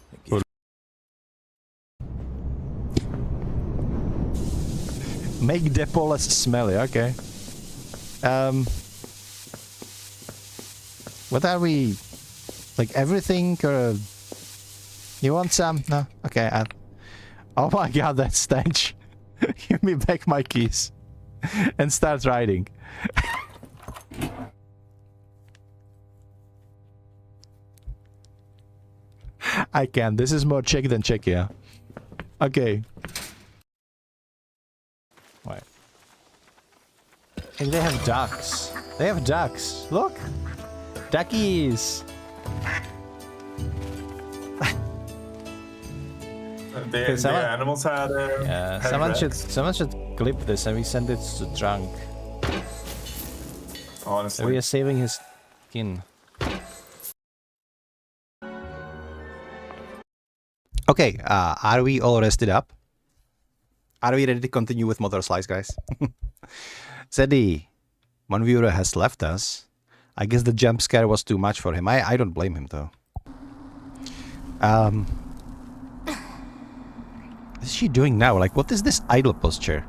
Make depot less smelly, okay. What are we... Like everything or... You want some? No? Okay, oh my god, that stench. Give me back my keys. And start riding. I can. This is more Czech than Czechia. Okay. Wait. And they have ducks. They have ducks. Look. Duckies. The animals had someone should clip this and we send it to Trunk. Honestly. We are saving his skin. Okay, are we all rested up? Are we ready to continue with MOTORSLICE, guys? Zeddy, one viewer has left us. I guess the jump scare was too much for him. I don't blame him, though. What is she doing now? Like, what is this idle posture?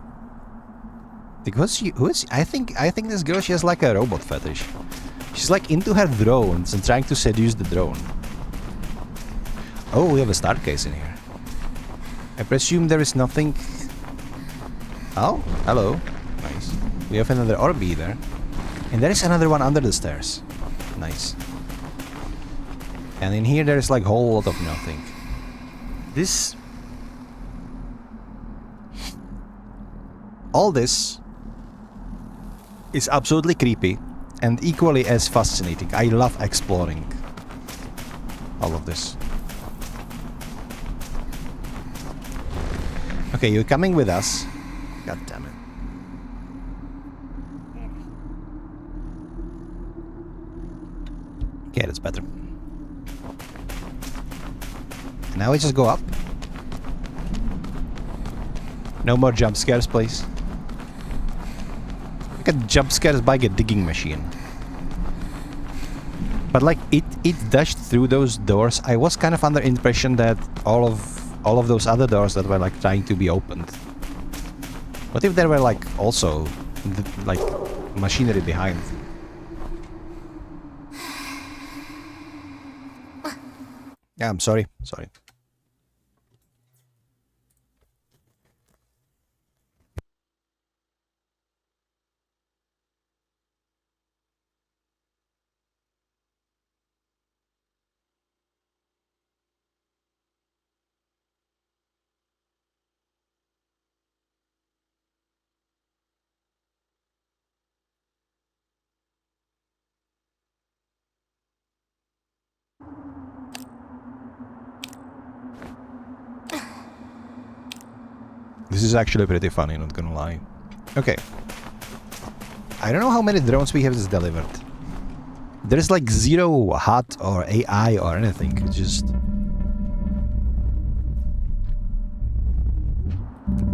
Because who is she? I think this girl, she has like a robot fetish. She's like into her drones and trying to seduce the drone. Oh, we have a start case in here. I presume there is nothing... Oh, hello. Nice. We have another Orby there. And there is another one under the stairs. Nice. And in here there is like a whole lot of nothing. This... All this is absolutely creepy and equally as fascinating. I love exploring all of this. Okay, you're coming with us. God damn it. Okay, that's better. And now we just go up. No more jump scares, please. I get jump scares by a digging machine. But like it dashed through those doors. I was kind of under impression that all of those other doors that were like trying to be opened. What if there were like also like machinery behind? Yeah, I'm sorry. Sorry. This is actually pretty funny, not gonna lie. Okay. I don't know how many drones we have just delivered. There's like zero HUD or AI or anything. It's just...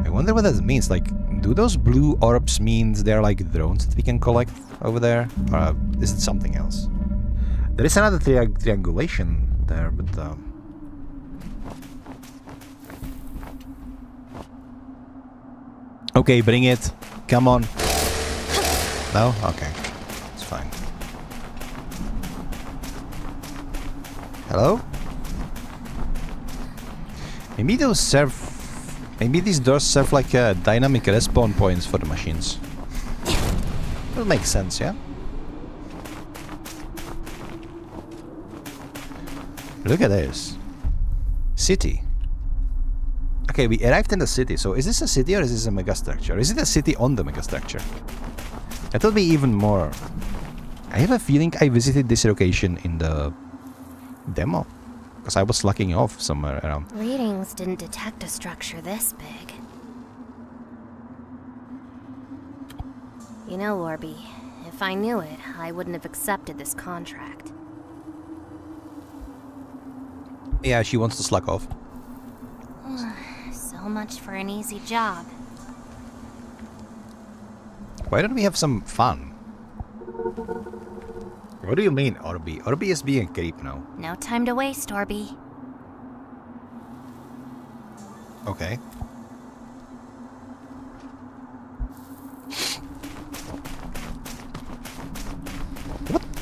I wonder what that means. Like, do those blue orbs mean they're like drones that we can collect over there? Or is it something else? There is another triangulation there, but... Okay, bring it. Come on. No? Okay. It's fine. Hello? Maybe those serve... Maybe these doors serve like dynamic respawn points for the machines. That makes sense, yeah? Look at this. City. Okay, we arrived in the city, so is this a city or is this a megastructure? Is it a city on the megastructure? That will be even more... I have a feeling I visited this location in the demo. Because I was slacking off somewhere around. Readings didn't detect a structure this big. You know, Orby, if I knew it, I wouldn't have accepted this contract. Yeah, she wants to slack off. So much for an easy job. Why don't we have some fun? What do you mean, Orby? Orby is being a creep now. No time to waste, Orby. Okay.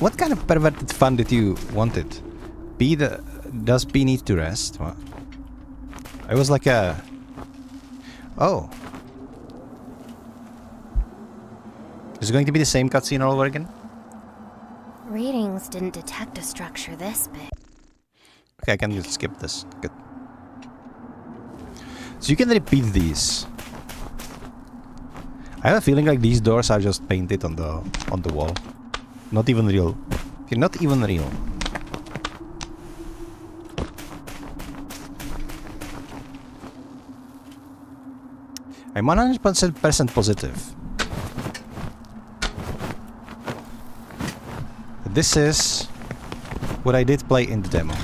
What kind of perverted fun did you want it? Does P need to rest? What? It was like a... Oh. Is it going to be the same cutscene all over again? Readings didn't detect a structure this big. Okay, I can just skip this. Good. So you can repeat these. I have a feeling like these doors are just painted on the wall. Not even real. Okay, not even real. I'm 100% positive. This is what I did play in the demo.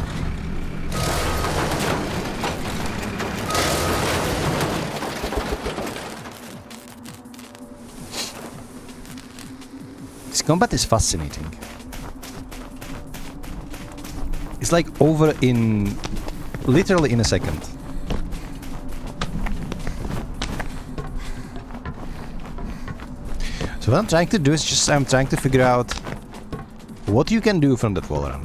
This combat is fascinating. It's like over in literally in a second. So what I'm trying to do is just I'm trying to figure out what you can do from that wall run.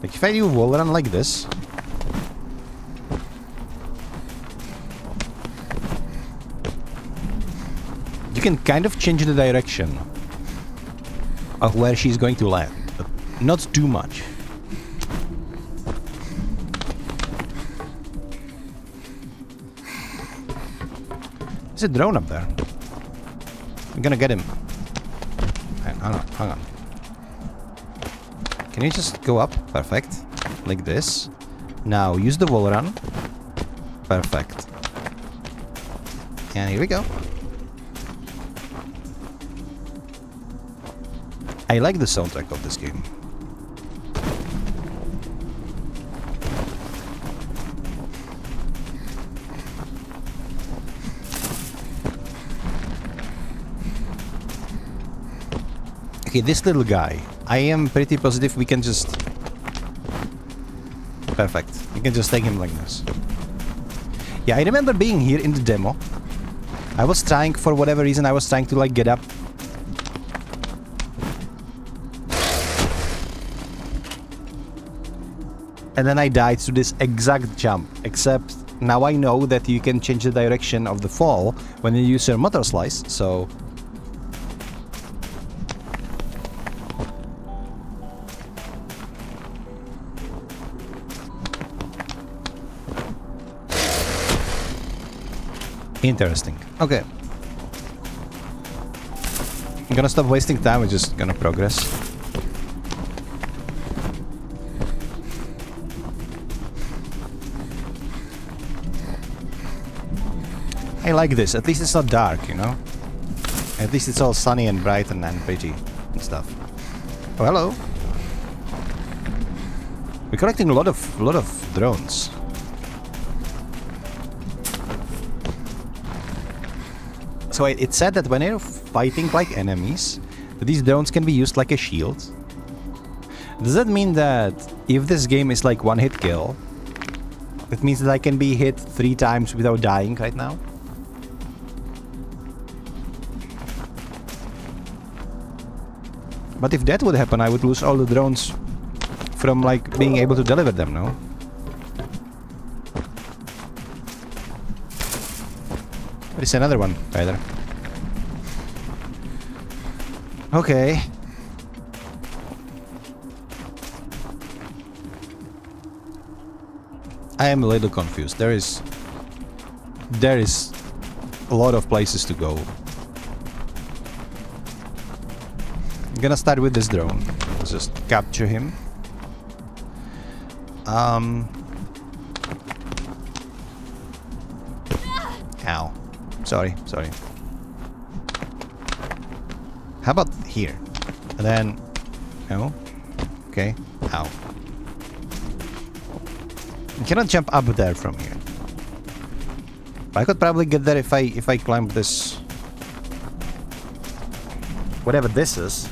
Like if I do wall run like this, you can kind of change the direction of where she's going to land, but not too much. There's a drone up there. I'm gonna get him. Hang on. Can you just go up? Perfect. Like this. Now use the wall run. Perfect. And here we go. I like the soundtrack of this game. Okay, this little guy. I am pretty positive we can just... Perfect. We can just take him like this. Yeah, I remember being here in the demo. I was trying, for whatever reason, I was trying to like get up. And then I died to this exact jump, except now I know that you can change the direction of the fall when you use your MOTORSLICE, so... Interesting. Okay. I'm gonna stop wasting time, we're just gonna progress. I like this. At least it's not dark, you know? At least it's all sunny and bright and pretty and stuff. Oh, hello. We're collecting a lot of drones. So it said that when you're fighting like enemies, these drones can be used like a shield. Does that mean that if this game is like one-hit kill, it means that I can be hit 3 times without dying right now? But if that would happen, I would lose all the drones from like being able to deliver them, no? There's another one right there. Okay. I am a little confused. There is a lot of places to go. I'm gonna start with this drone. Let's just capture him. Ow. Sorry. How about here? And then... No? Okay. Ow. You cannot jump up there from here. I could probably get there if I climb this... Whatever this is.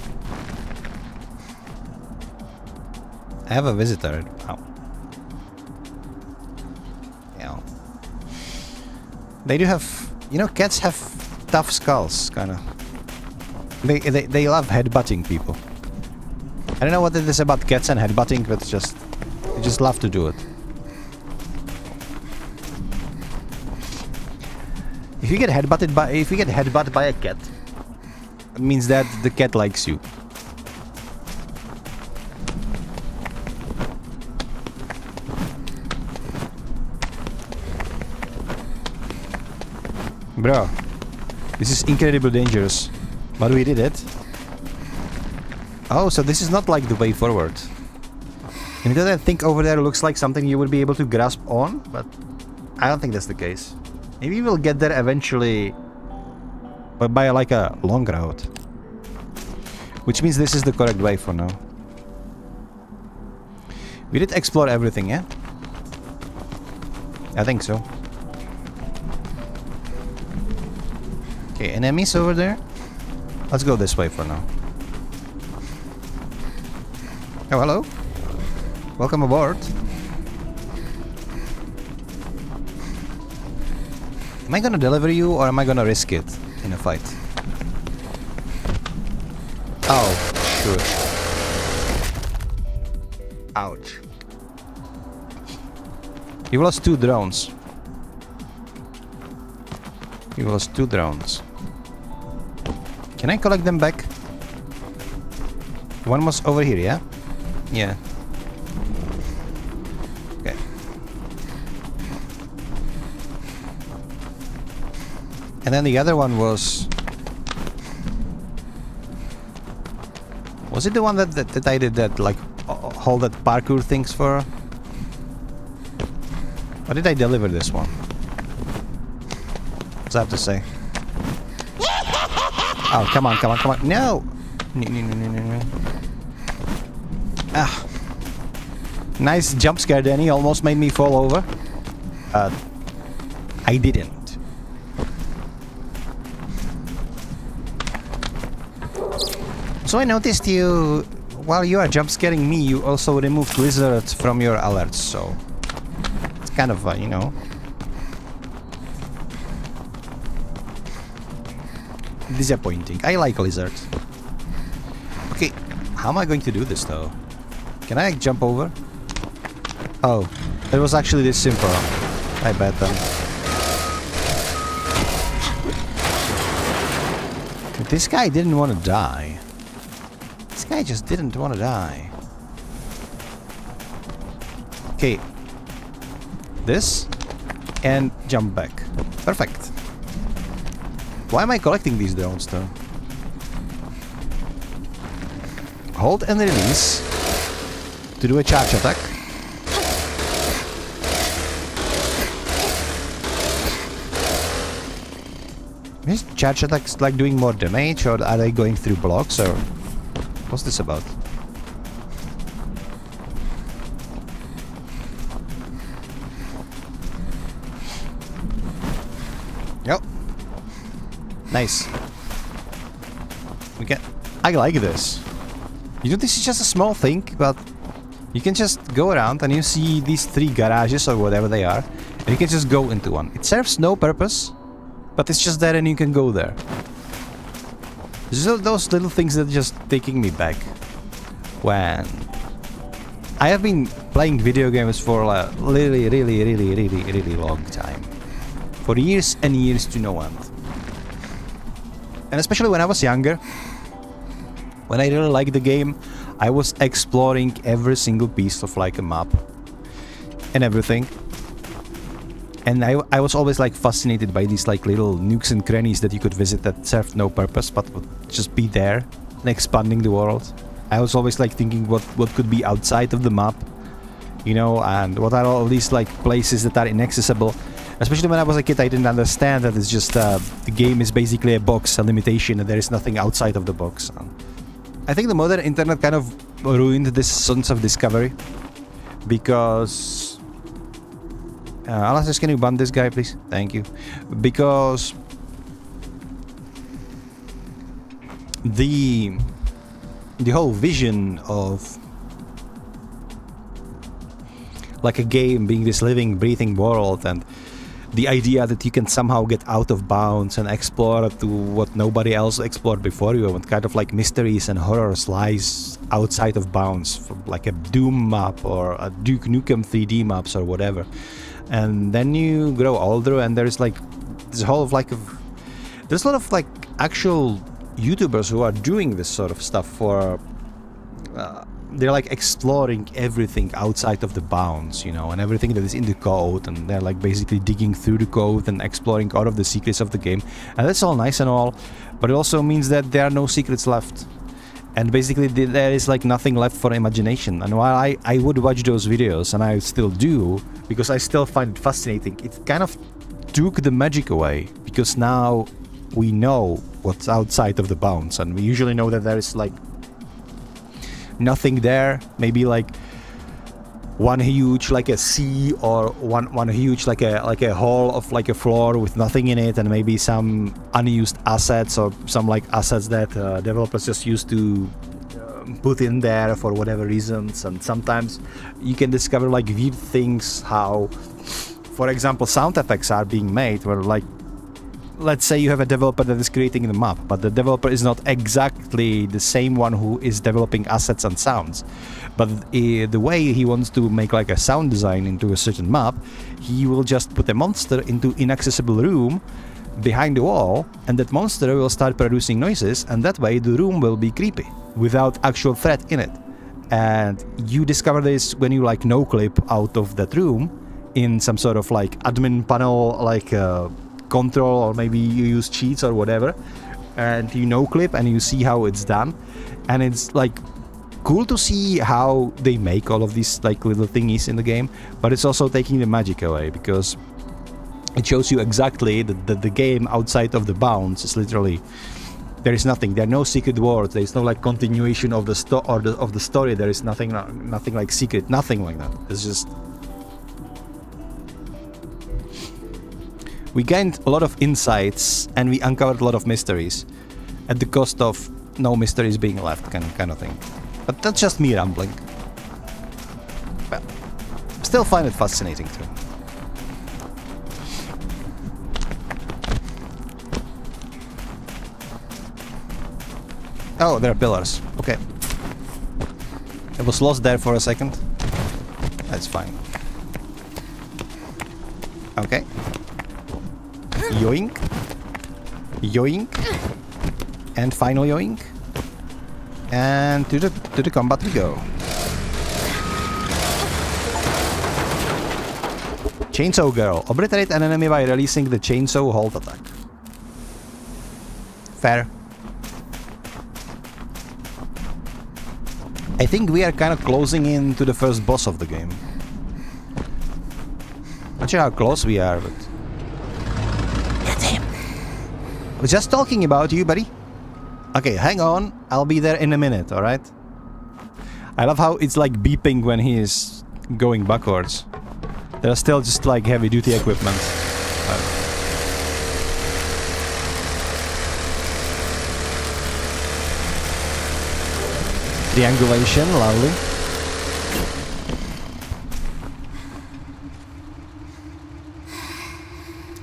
I have a visitor. Wow. Yeah. They do have, you know, cats have tough skulls, kind of. They love headbutting people. I don't know what it is about cats and headbutting, but they just love to do it. If you get headbutted by a cat, it means that the cat likes you. Bro, this is incredibly dangerous. But we did it. Oh, so this is not like the way forward. And because I think over there looks like something you would be able to grasp on, but I don't think that's the case. Maybe we'll get there eventually, but by like a long route. Which means this is the correct way for now. We did explore everything, yeah? I think so. Okay, enemies over there? Let's go this way for now. Oh, hello. Welcome aboard. Am I gonna deliver you or am I gonna risk it in a fight? Oh, sure. Ouch. You lost 2 drones. You lost 2 drones. Can I collect them back? One was over here, yeah? Yeah. Okay. And then the other one was... Was it the one that I did that, like, all that parkour things for? Or did I deliver this one? What's I have to say? Oh, come on, come on, come on. No! No. Ah. Nice jump scare, Danny. Almost made me fall over. I didn't. So I noticed you... While you are jump scaring me, you also removed lizards from your alerts, so... It's kind of, you know... disappointing. I like lizards. Okay, how am I going to do this though? Can I jump over? Oh, it was actually this simple. I bet then. But this guy didn't want to die. This guy just didn't want to die. Okay. This and jump back. Perfect. Why am I collecting these drones though? Hold and release to do a charge attack. Is charge attacks like doing more damage, or are they going through blocks, or what's this about? Yep. Nice. I like this. You know, this is just a small thing, but you can just go around and you see these 3 garages or whatever they are, and you can just go into one. It serves no purpose, but it's just there and you can go there. Those little things that are just taking me back when I have been playing video games for a really long time. For years and years to no end. And especially when I was younger, when I really liked the game, I was exploring every single piece of like a map and everything. And I was always like fascinated by these like little nooks and crannies that you could visit that served no purpose but would just be there and expanding the world. I was always like thinking what could be outside of the map, you know, and what are all these like places that are inaccessible. Especially when I was a kid, I didn't understand that it's just the game is basically a box, a limitation, and there is nothing outside of the box. I think the modern internet kind of ruined this sense of discovery because... Alastair, can you ban this guy, please? Thank you. Because... the whole vision of like a game being this living, breathing world, and the idea that you can somehow get out of bounds and explore to what nobody else explored before you, and kind of like mysteries and horrors lies outside of bounds, from like a Doom map or a Duke Nukem 3D maps or whatever. And then you grow older, and there's like this whole of like there's a lot of like actual YouTubers who are doing this sort of stuff for they're like exploring everything outside of the bounds, you know, and everything that is in the code, and they're like basically digging through the code and exploring all of the secrets of the game. And that's all nice and all, but it also means that there are no secrets left, and basically there is like nothing left for imagination. And while I would watch those videos, and I still do, because I still find it fascinating, it kind of took the magic away, because now we know what's outside of the bounds, and we usually know that there is like nothing there, maybe like one huge like a sea, or one huge like a hole of like a floor with nothing in it, and maybe some unused assets, or some like assets that developers just used to put in there for whatever reasons. And sometimes you can discover like weird things, how for example sound effects are being made, where like let's say you have a developer that is creating the map, but the developer is not exactly the same one who is developing assets and sounds. But the way he wants to make like a sound design into a certain map, he will just put a monster into inaccessible room behind the wall, and that monster will start producing noises, and that way the room will be creepy without actual threat in it. And you discover this when you like no clip out of that room in some sort of like admin panel, like control, or maybe you use cheats or whatever, and you no clip and you see how it's done. And it's like cool to see how they make all of these like little thingies in the game, but it's also taking the magic away, because it shows you exactly that the game outside of the bounds is literally there is nothing. There are no secret words. There is no like continuation of the story. There is nothing like secret, nothing like that. It's just we gained a lot of insights, and we uncovered a lot of mysteries at the cost of no mysteries being left, kind of thing. But that's just me rambling. Well, still find it fascinating too. Oh, there are pillars. Okay. I was lost there for a second. That's fine. Okay. Yoink. Yoink. And final yoink. And to the combat we go. Chainsaw Girl. Obliterate an enemy by releasing the chainsaw hold attack. Fair. I think we are kind of closing in to the first boss of the game. Not sure how close we are, but... That's him! I was just talking about you, buddy. Okay, hang on. I'll be there in a minute, alright? I love how it's like beeping when he is going backwards. There are still just like heavy-duty equipment. Triangulation, lovely.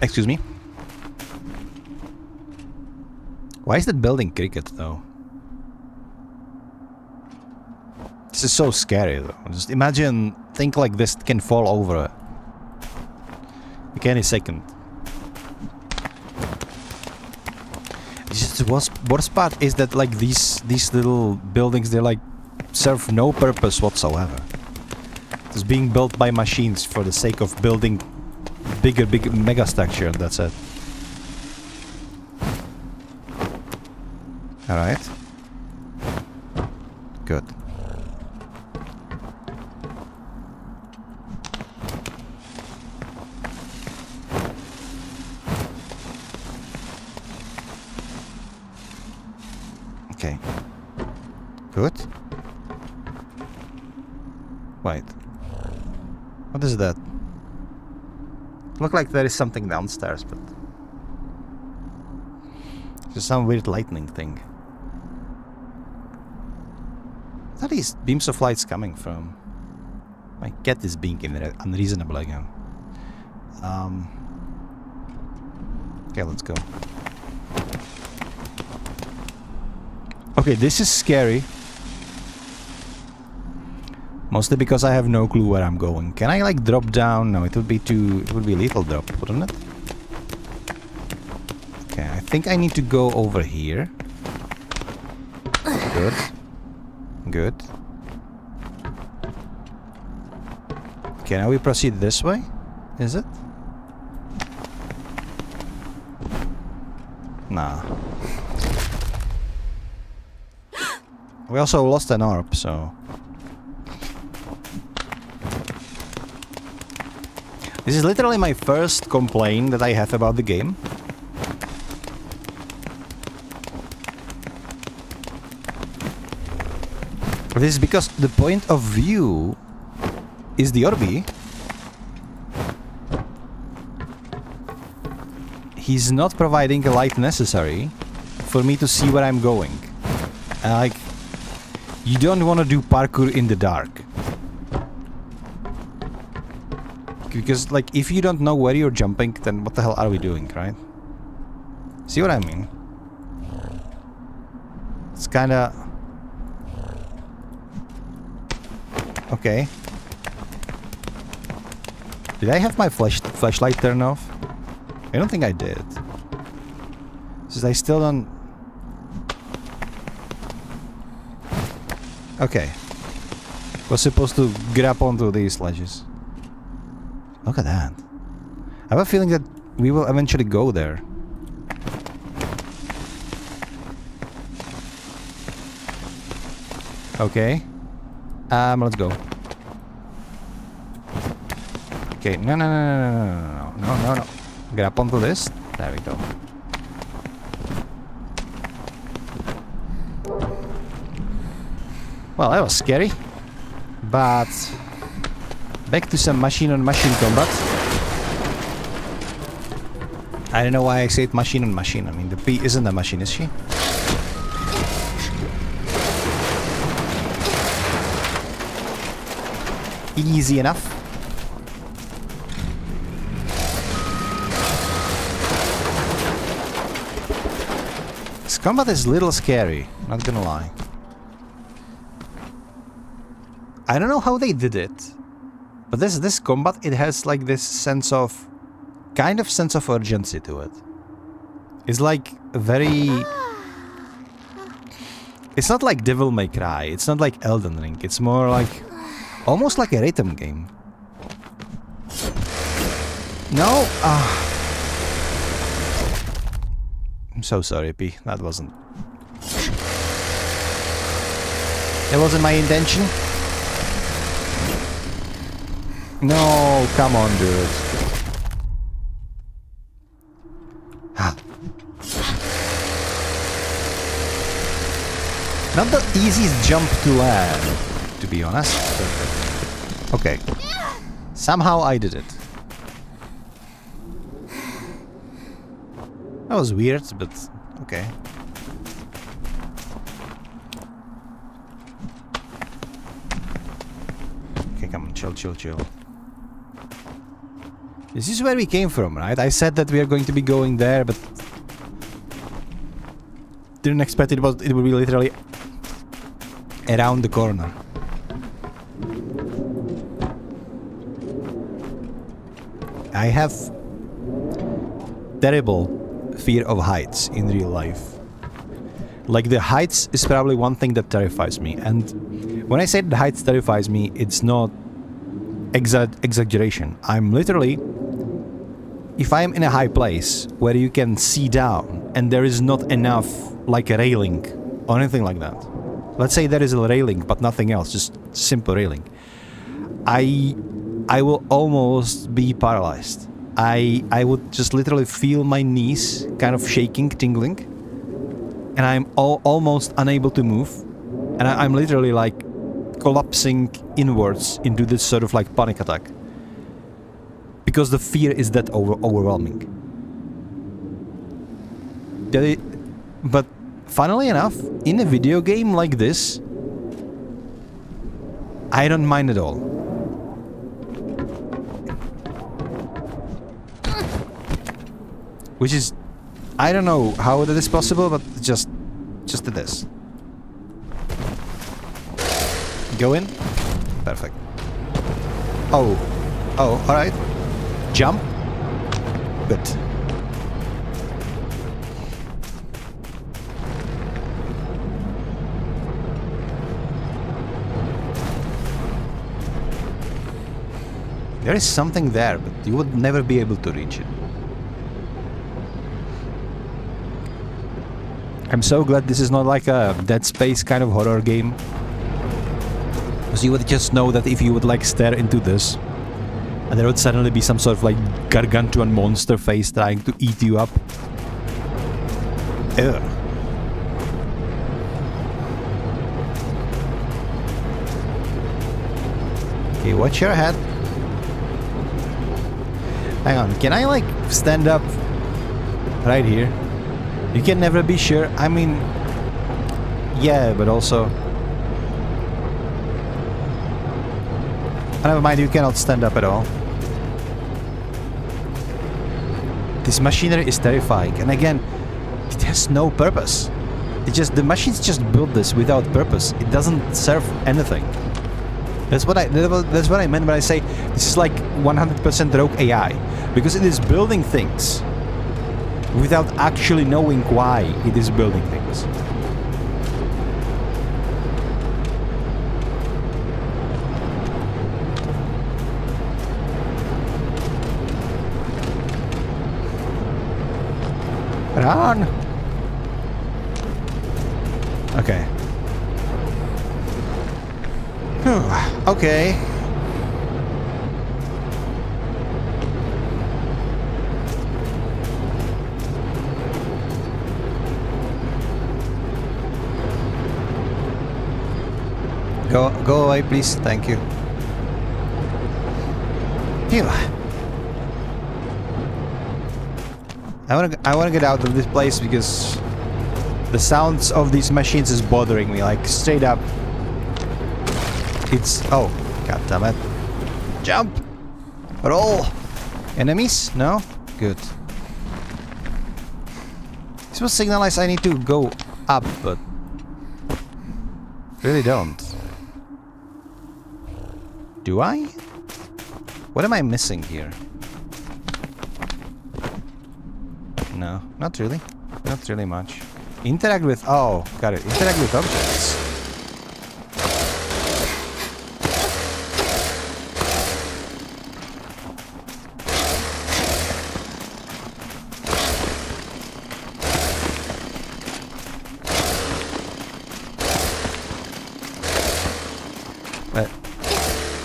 Excuse me. Why is that building cricket though? This is so scary though. Just imagine, think like this can fall over. Like any second. The worst part is that like these little buildings, they like serve no purpose whatsoever. It's being built by machines for the sake of building big mega structure, and that's it. Alright. Good. Okay. Good. Wait. What is that? Look like there is something downstairs, but... There's some weird lightning thing. Where are these beams of lights coming from? My cat is being unreasonable again. Okay, let's go. Okay, this is scary. Mostly because I have no clue where I'm going. Can I like drop down? No, it would be lethal drop, wouldn't it? Okay, I think I need to go over here. Good. Good. Okay, now we proceed this way? Is it? Nah. We also lost an orb, so... This is literally my first complaint that I have about the game. This is because the point of view is the Orby. He's not providing the light necessary for me to see where I'm going. And like, you don't want to do parkour in the dark. Because like, if you don't know where you're jumping, then what the hell are we doing, right? See what I mean? It's kinda... Okay. Did I have my flashlight turned off? I don't think I did. Since I still don't... Okay. Was supposed to grab onto these ledges. Look at that. I have a feeling that we will eventually go there. Okay. Let's go. Okay, no. Grab onto this. There we go. Well, that was scary. But... back to some machine-on-machine combat. I don't know why I said machine-on-machine. I mean, the P isn't a machine, is she? Easy enough. This combat is a little scary, not gonna lie. I don't know how they did it, but this combat, it has like this sense of, kind of sense of urgency to it. It's like very... It's not like Devil May Cry, it's not like Elden Ring, it's more like... almost like a rhythm game. No? I'm so sorry, P. That wasn't my intention. No, come on, dude. Not the easiest jump to land, to be honest. Okay. Somehow I did it. That was weird, but okay. Okay, come on, chill. This is where we came from, right? I said that we are going to be going there, but didn't expect it would be literally around the corner. I have terrible fear of heights in real life. Like, the heights is probably one thing that terrifies me, and when I say the heights terrifies me, it's not exaggeration. I'm literally, if I'm in a high place where you can see down and there is not enough, like a railing or anything like that. Let's say there is a railing but nothing else, just simple railing. I will almost be paralyzed. I would just literally feel my knees kind of shaking, tingling, and I'm almost unable to move, and I'm literally like collapsing inwards into this sort of like panic attack because the fear is that overwhelming. But funnily enough, in a video game like this, I don't mind at all. Which is... I don't know how that is possible, but just it is. Go in. Perfect. Oh. Oh, alright. Jump. Good. There is something there, but you would never be able to reach it. I'm so glad this is not like a Dead Space kind of horror game. Because you would just know that if you would like stare into this, and there would suddenly be some sort of like gargantuan monster face trying to eat you up. Ugh. Okay, watch your head. Hang on, can I like stand up right here? You can never be sure. I mean, yeah, but also... Never mind, you cannot stand up at all. This machinery is terrifying, and again, it has no purpose. The machines just built this without purpose. It doesn't serve anything. That's what I meant when I say this is like 100% rogue AI, because it is building things without actually knowing why it is building things. Run! Okay. Okay. Go away, please. Thank you. Phew. I wanna get out of this place because the sounds of these machines is bothering me, like straight up. It's... oh, god damn it. Jump! Roll! Enemies? No? Good. This will signalize I need to go up, but... really don't. Do I? What am I missing here? No, not really. Not really much. Interact with... oh, got it. Interact with objects.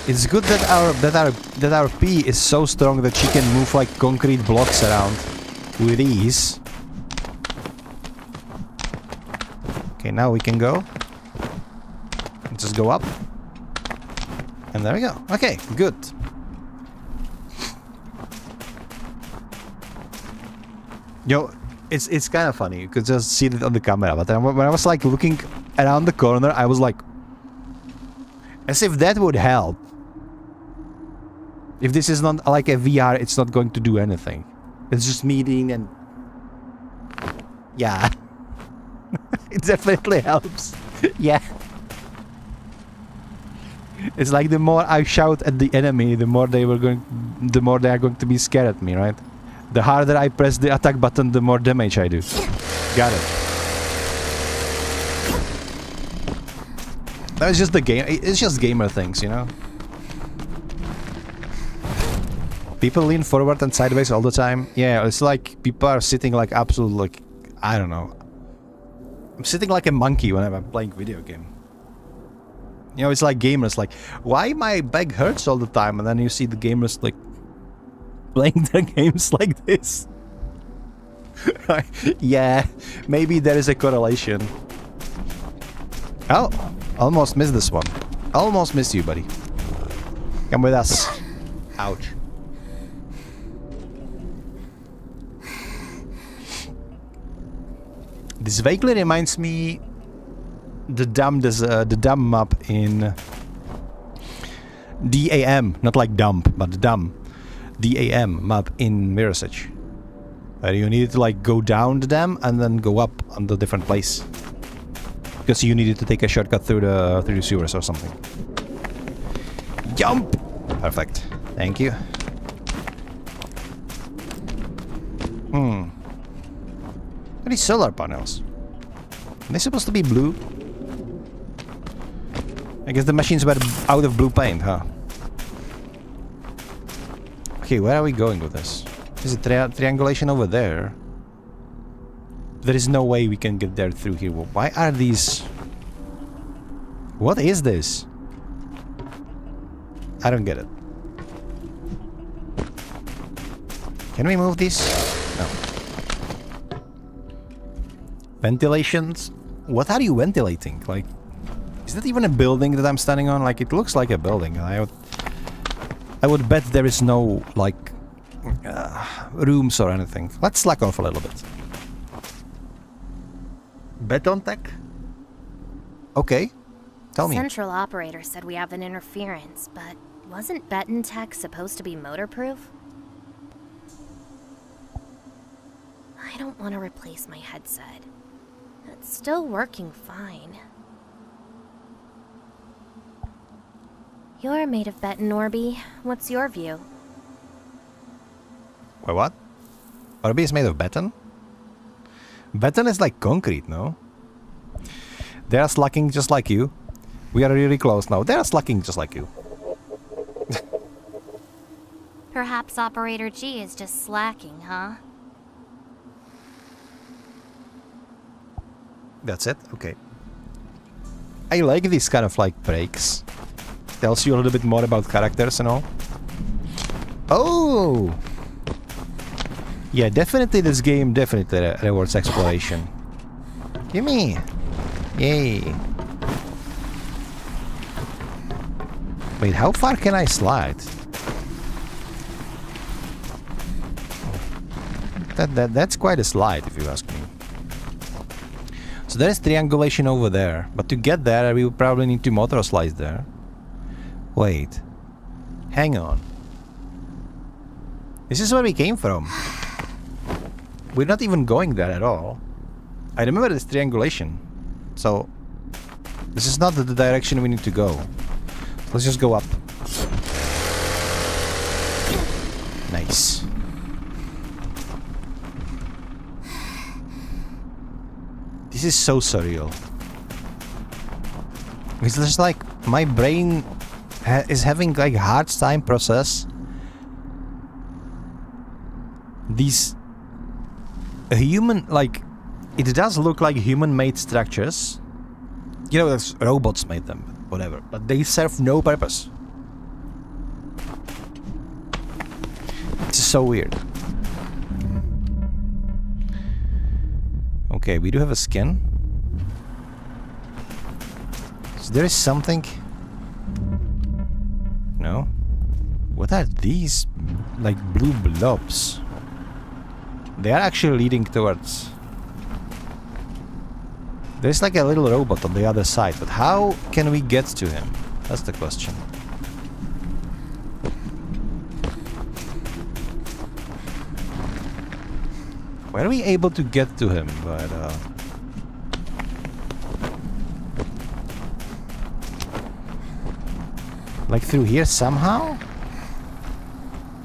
It's good that our P is so strong that she can move like concrete blocks around with ease. Okay, now we can go. Just go up. And there we go. Okay, good. Yo, it's kind of funny. You could just see it on the camera, but then when I was like looking around the corner, I was like, as if that would help. If this is not like a VR, it's not going to do anything. It's just meeting and... yeah. It definitely helps. Yeah. It's like the more I shout at the enemy, the more they are going to be scared at me, right? The harder I press the attack button, the more damage I do. Got it. That's just the game. It's just gamer things, you know? People lean forward and sideways all the time. Yeah, it's like people are sitting like absolute, like, I don't know. I'm sitting like a monkey whenever I'm playing video game. You know, it's like gamers like, why my back hurts all the time? And then you see the gamers like playing their games like this. Yeah, maybe there is a correlation. Oh, almost missed this one. Almost missed you, buddy. Come with us. Ouch. This vaguely reminds me the dumb map in DAM, not like dump, but the dumb DAM map in Mirror's Edge. You needed to like go down the dam and then go up on the different place. Because you needed to take a shortcut through the sewers or something. Jump! Perfect. Thank you. What are these solar panels? Are they supposed to be blue? I guess the machines were out of blue paint, huh? Okay, where are we going with this? There's a triangulation over there. There is no way we can get there through here. Well, why are these... What is this? I don't get it. Can we move these? No. Ventilations? What are you ventilating? Like, is that even a building that I'm standing on? Like, it looks like a building. I would bet there is no, like, rooms or anything. Let's slack off a little bit. Bet on tech? Okay. Tell me. Central operator said we have an interference, but wasn't Beton Tech supposed to be motorproof? I don't want to replace my headset. It's still working fine. You're made of Beton, Orby. What's your view? Wait, what? Orby is made of beton? Beton is like concrete, no? They are slacking just like you. We are really close now. They are slacking just like you. Perhaps Operator G is just slacking, huh? That's it? Okay. I like these kind of like breaks. Tells you a little bit more about characters and all. Oh! Yeah, definitely this game definitely rewards exploration. Gimme! Yay! Wait, how far can I slide? That's quite a slide, if you ask me. So there is triangulation over there, but to get there, we would probably need to MOTORSLICE there. Wait, hang on. This is where we came from. We're not even going there at all. I remember this triangulation, so this is not the direction we need to go. Let's just go up. Nice. This is so surreal. It's just like my brain is having like a hard time process these human, like, it does look like human-made structures. You know, there's robots made them, whatever, but they serve no purpose. It's so weird. Okay, we do have a skin. So there is something... No? What are these, like, blue blobs? They are actually leading towards... There's like a little robot on the other side, but how can we get to him? That's the question. Were we able to get to him? But like through here somehow?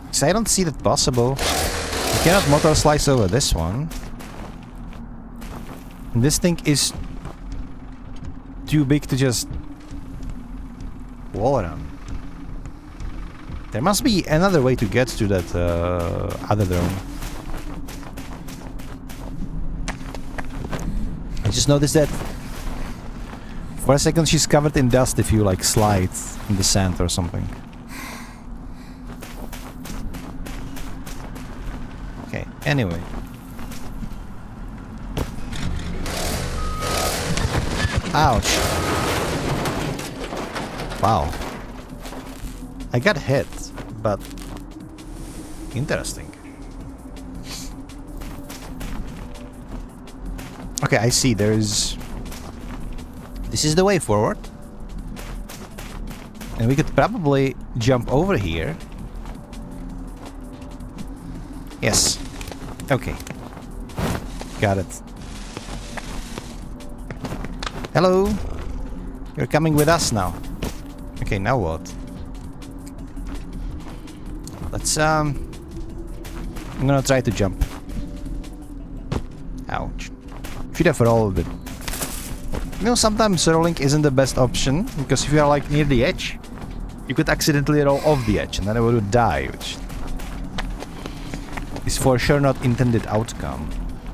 Because I don't see that possible. We cannot MOTORSLICE over this one. And this thing is too big to just wall around. There must be another way to get to that other drone. I just noticed that for a second she's covered in dust if you like slide in the sand or something. Okay, anyway. Ouch. Wow. I got hit, but interesting. Okay, I see. There is... This is the way forward. And we could probably jump over here. Yes. Okay. Got it. Hello. You're coming with us now. Okay, now what? Let's, I'm gonna try to jump. Ouch. Should have rolled it. You know, sometimes rolling isn't the best option, because if you are like near the edge, you could accidentally roll off the edge and then it would die, which is for sure not intended outcome.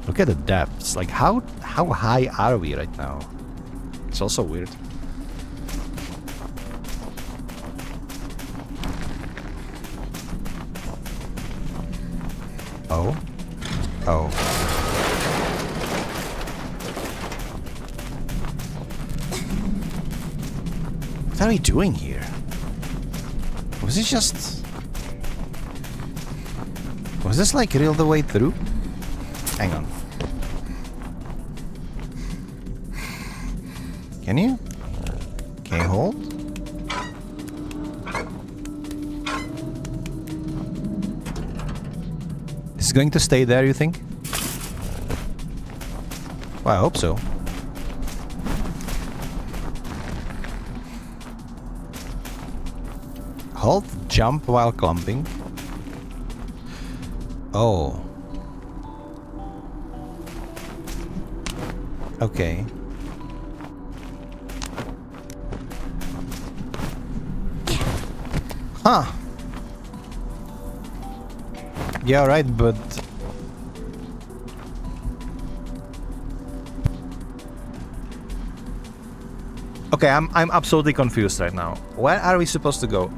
Look at the depths. Like, how high are we right now? It's also weird. Oh. Oh. What are we doing here? Was this just... Was this like real the way through? Hang on. Can you? Can you hold? Is it going to stay there, you think? Well, I hope so. Hold jump while clumping. Oh. Okay. Huh. Yeah, right, but... Okay, I'm absolutely confused right now. Where are we supposed to go?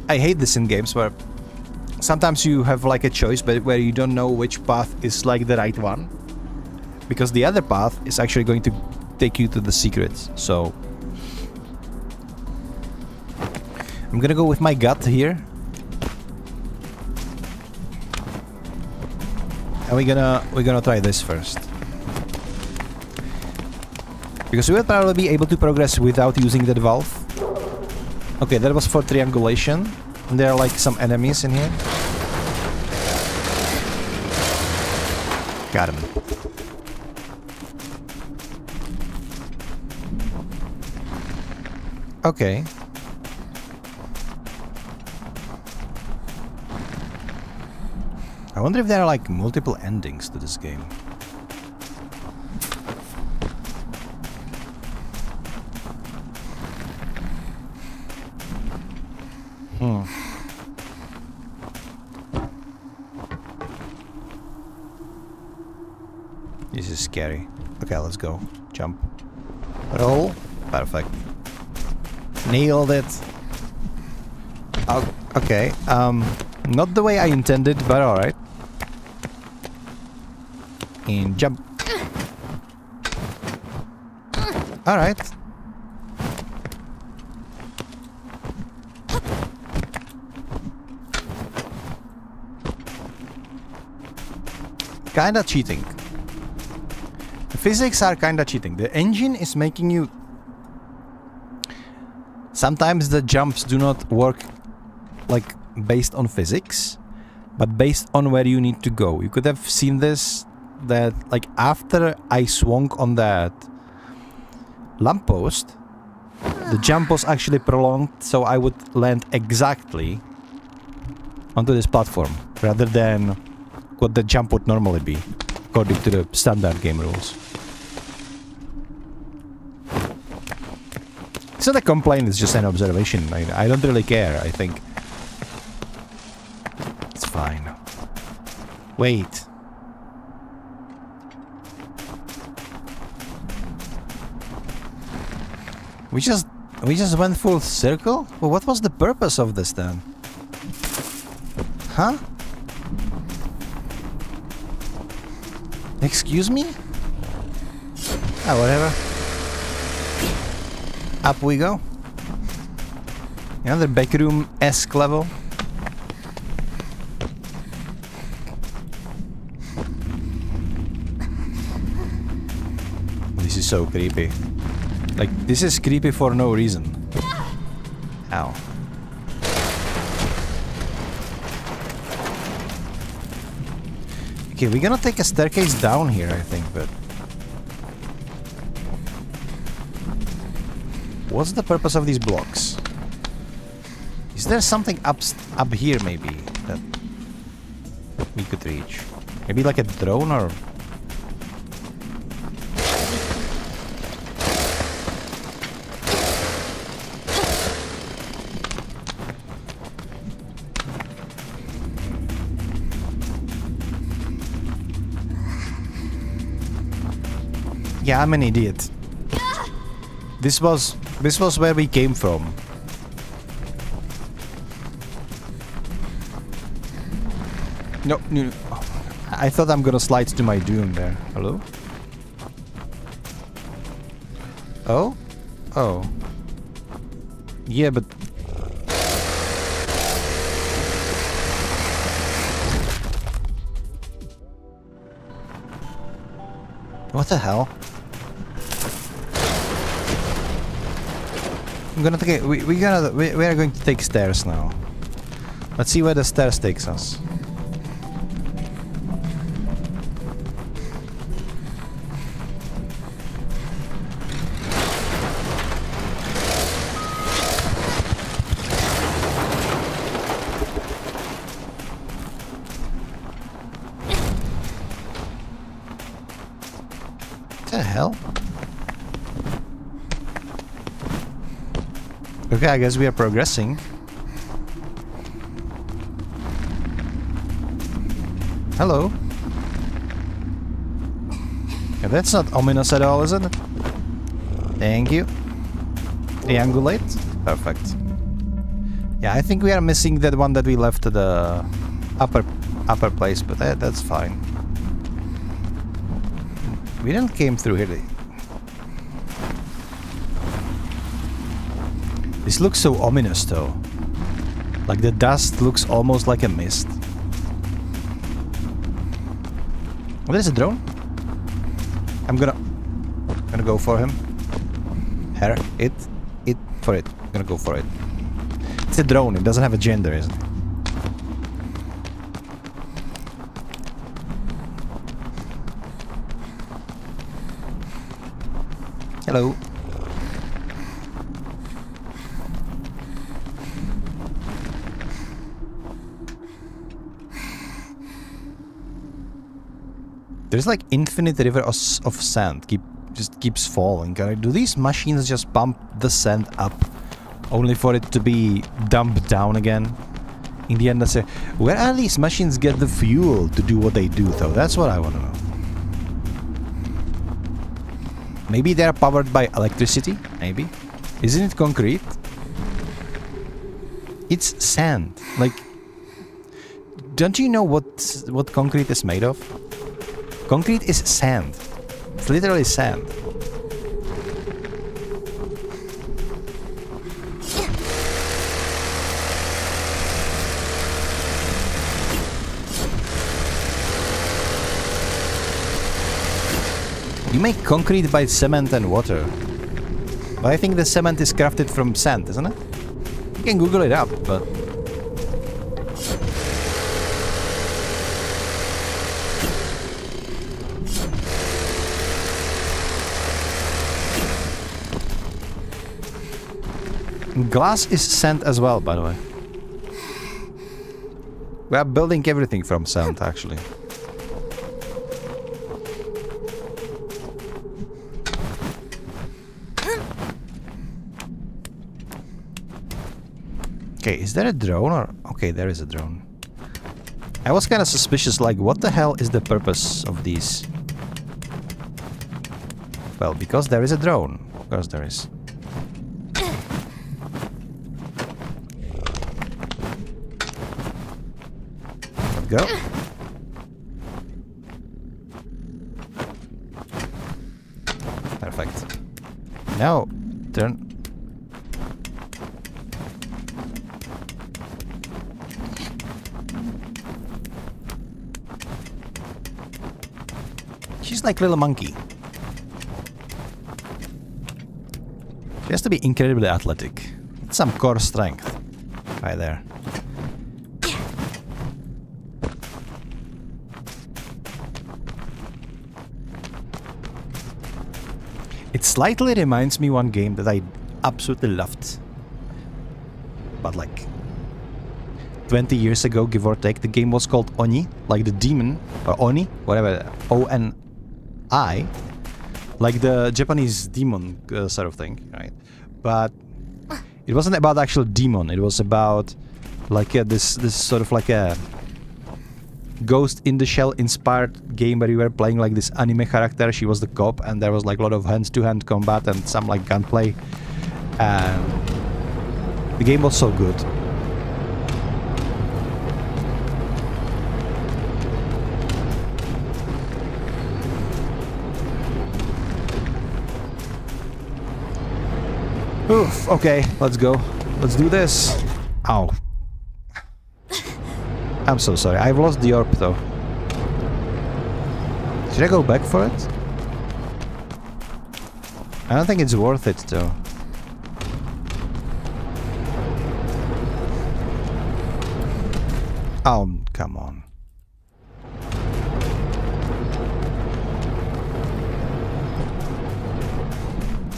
I hate this in games where sometimes you have like a choice, but where you don't know which path is like the right one. Because the other path is actually going to take you to the secrets, so... I'm gonna go with my gut here. And we're gonna try this first. Because we will probably be able to progress without using that valve. Okay, that was for triangulation. And there are like some enemies in here. Got him. Okay. I wonder if there are like multiple endings to this game. This is scary. Okay, let's go. Jump. Roll. Perfect. Nailed it. Oh, okay. Not the way I intended, but alright. And jump. Alright. Kinda cheating. The physics are kinda cheating. The engine is making you... Sometimes the jumps do not work like based on physics, but based on where you need to go. You could have seen this, that like after I swung on that lamppost, the jump was actually prolonged, so I would land exactly onto this platform rather than what the jump would normally be according to the standard game rules. It's not a complaint, it's just an observation. I don't really care, I think. It's fine. Wait. We just went full circle? Well, what was the purpose of this then? Huh? Excuse me? Ah, whatever. Up we go. Another backroom-esque level. This is so creepy. Like, this is creepy for no reason. Ow. Okay, we're gonna take a staircase down here, I think, but... What's the purpose of these blocks? Is there something up here, maybe, that we could reach? Maybe like a drone or... Yeah, I'm an idiot. This was where we came from. No. I thought I'm gonna slide to my doom there. Hello? Oh? Oh. Yeah, but... What the hell? I'm gonna take we are going to take stairs now. Let's see where the stairs takes us. What the hell? Okay, I guess we are progressing. Hello. Yeah, that's not ominous at all, isn't it? Thank you. Triangulate. Perfect. Yeah, I think we are missing that one that we left at the upper place, but that's fine. We didn't came through here. This looks so ominous though. Like the dust looks almost like a mist. Oh, there's a drone. I'm gonna go for him. Her, it, for it. I'm gonna go for it. It's a drone, it doesn't have a gender, isn't it? Hello. There's like infinite river of sand. Just keeps falling. Do these machines just pump the sand up only for it to be dumped down again? In the end, I say, where are these machines get the fuel to do what they do though? That's what I want to know. Maybe they're powered by electricity? Maybe. Isn't it concrete? It's sand. Like, don't you know what concrete is made of? Concrete is sand. It's literally sand. You make concrete by cement and water. But I think the cement is crafted from sand, isn't it? You can Google it up, but... Glass is sand as well, by the way. We are building everything from sand, actually. Okay, is there a drone or... Okay, there is a drone. I was kind of suspicious, like, what the hell is the purpose of these? Well, because there is a drone. Of course there is. Go. Perfect. Now, turn. She's like little monkey. She has to be incredibly athletic. It's some core strength. Right there. It slightly reminds me one game that I absolutely loved. But like 20 years ago, give or take, the game was called Oni, like the demon, or Oni, whatever, O-N-I, like the Japanese demon sort of thing, right? But it wasn't about actual demon, it was about like this sort of like a Ghost in the Shell inspired game where you were playing like this anime character. She was the cop and there was like a lot of hand-to-hand combat and some like gunplay. And the game was so good. Oof, okay, let's go. Let's do this. Ow. I'm so sorry. I've lost the orb though. Should I go back for it? I don't think it's worth it though. Oh, come on.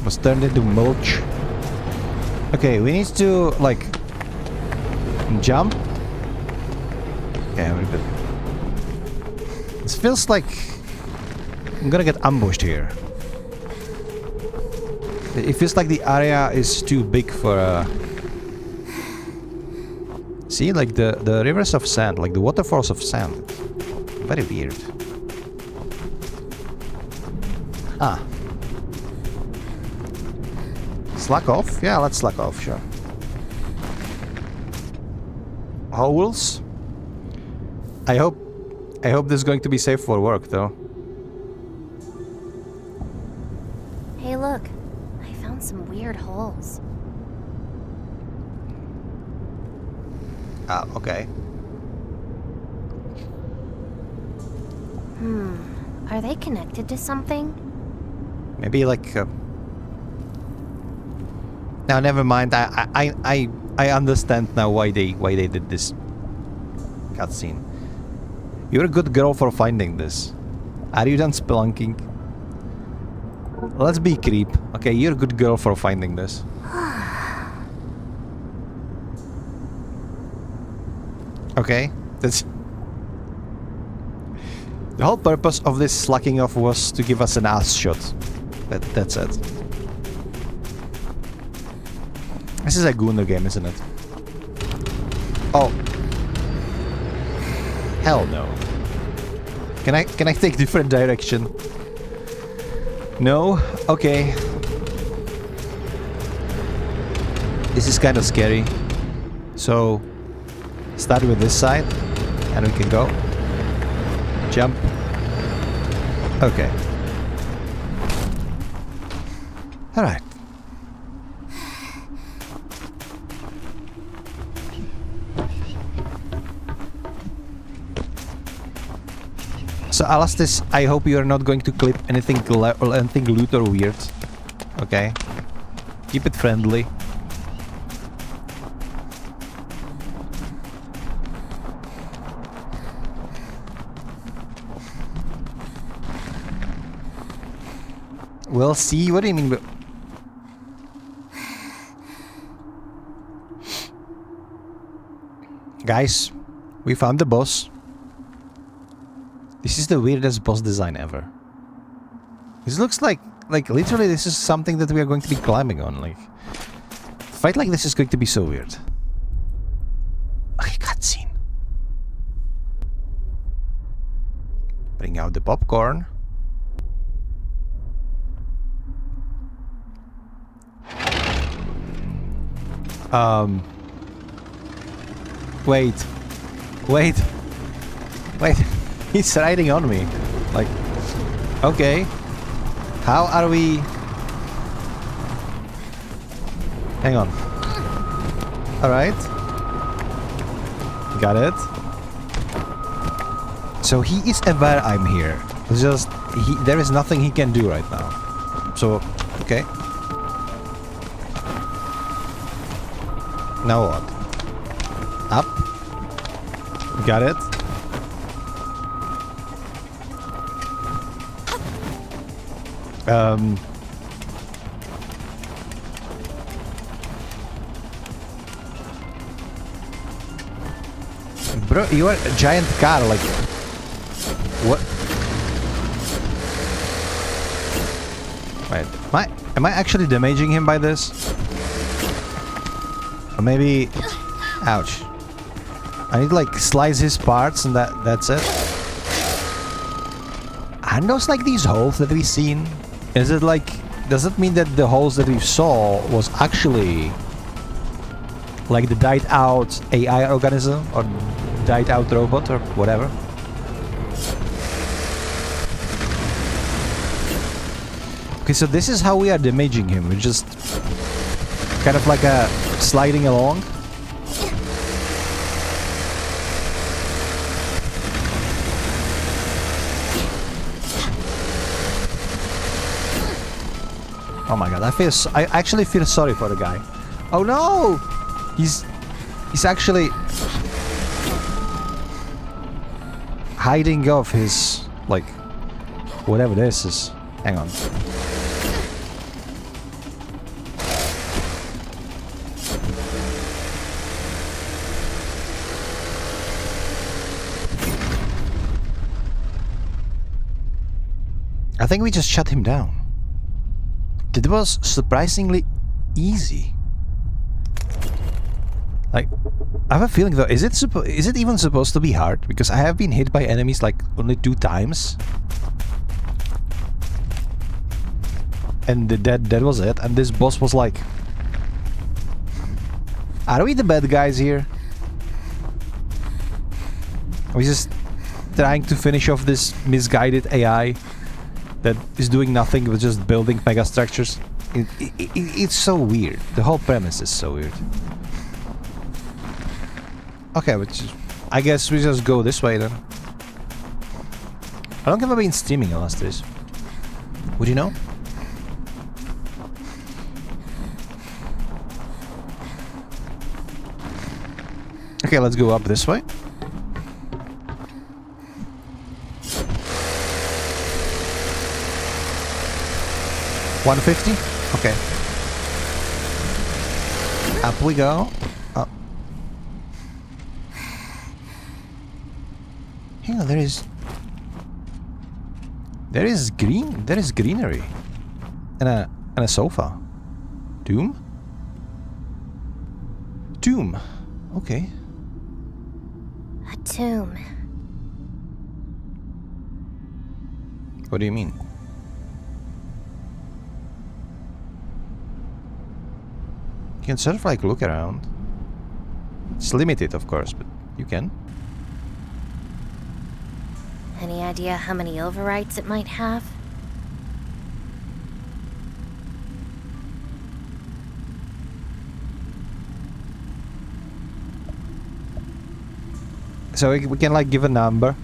Was turned into mulch. Okay, we need to like jump. Okay, very good. This feels like I'm gonna get ambushed here. It feels like the area is too big for see, like the rivers of sand, like the waterfalls of sand. Very weird. Ah. Slack off? Yeah, let's slack off, sure. Holes? I hope this is going to be safe for work, though. Hey, look. I found some weird holes. Ah, okay. Are they connected to something? Maybe like now, never mind. I understand now why they did this cutscene. You're a good girl for finding this. Are you done spelunking? Let's be creep. Okay, you're a good girl for finding this. Okay, that's... The whole purpose of this slacking off was to give us an ass shot. That's it. This is a Gooner game, isn't it? Oh. Hell no. Can I take different direction? No? Okay. This is kind of scary. So, start with this side, and we can go. Jump. Okay. Alright. So Alastis, I hope you are not going to clip anything loot or weird. Okay? Keep it friendly. We'll see. What do you mean? Guys, we found the boss. This is the weirdest boss design ever. This looks like literally this is something that we are going to be climbing on. Like, fight like this is going to be so weird. Okay, cutscene. Bring out the popcorn. Wait. He's riding on me. Like, okay. How are we... Hang on. Alright. Got it. So he is aware I'm here. It's just, there is nothing he can do right now. So, okay. Now what? Up. Got it. Bro, you are a giant car, like... What? Wait, am I actually damaging him by this? Or maybe... Ouch. I need to like slice his parts and that's it. Aren't those like these holes that we've seen? Is it like... Does it mean that the holes that we saw was actually... like the died out AI organism? Or died out robot or whatever? Okay, so this is how we are damaging him. We're just... kind of like a... sliding along. Oh my god, I actually feel sorry for the guy. Oh no! He's actually hiding off his, like, whatever this is. Hang on. I think we just shut him down. It was surprisingly easy. Like, I have a feeling though, is it even supposed to be hard? Because I have been hit by enemies like only 2 times. And that was it. And this boss was like... Are we the bad guys here? Are we just trying to finish off this misguided AI that is doing nothing but just building megastructures? It's so weird. The whole premise is so weird. Okay, I guess we just go this way then. How long have I been streaming on last days? Would you know? Okay, let's go up this way. $150? Okay. Up we go. Up. Hang on, there is greenery. And a sofa. Tomb? Tomb. Okay. A tomb. What do you mean? You can sort of like look around. It's limited, of course, but you can. Any idea how many overwrites it might have? So we can like give a number.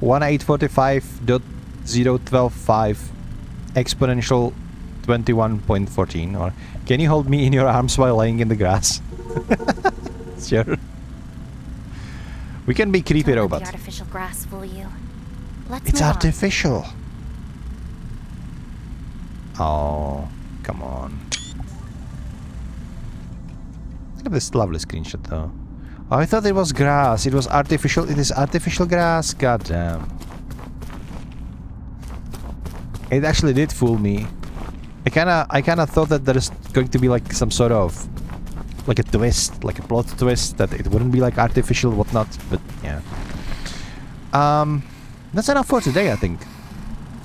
1,845.0125 exponential 21.14. Or can you hold me in your arms while laying in the grass? Sure. We can be creepy robot. The artificial grass, will you? It's artificial. Oh, come on. Look at this lovely screenshot though. Oh, I thought it was grass. It was artificial. It is artificial grass. God damn. It actually did fool me. I kinda thought that there is going to be like some sort of like a twist, like a plot twist, that it wouldn't be like artificial whatnot, but yeah. That's enough for today, I think.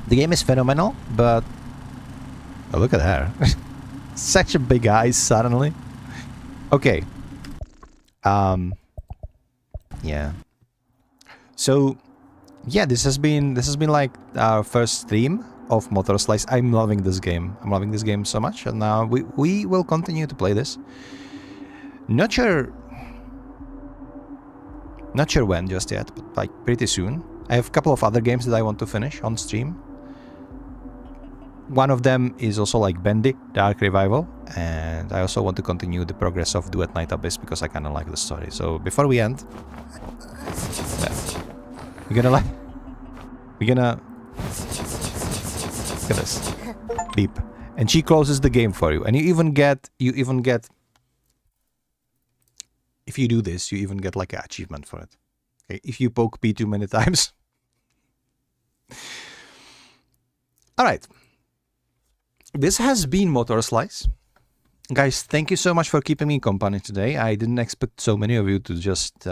The game is phenomenal, but oh, look at her. Such a big eyes suddenly. Okay. Yeah. So yeah, this has been like our first stream of MOTORSLICE. I'm loving this game. I'm loving this game so much, and now we will continue to play this. Not sure when just yet, but like pretty soon. I have a couple of other games that I want to finish on stream. One of them is also like Bendy, the Ark Revival, and I also want to continue the progress of Do at Night Abyss because I kind of like the story. So before we end, we're gonna look at this. Beep. And she closes the game for you. And you even get if you do this, you even get like an achievement for it. Okay, if you poke P too many times. All right. This has been MOTORSLICE. Guys, thank you so much for keeping me company today. I didn't expect so many of you to just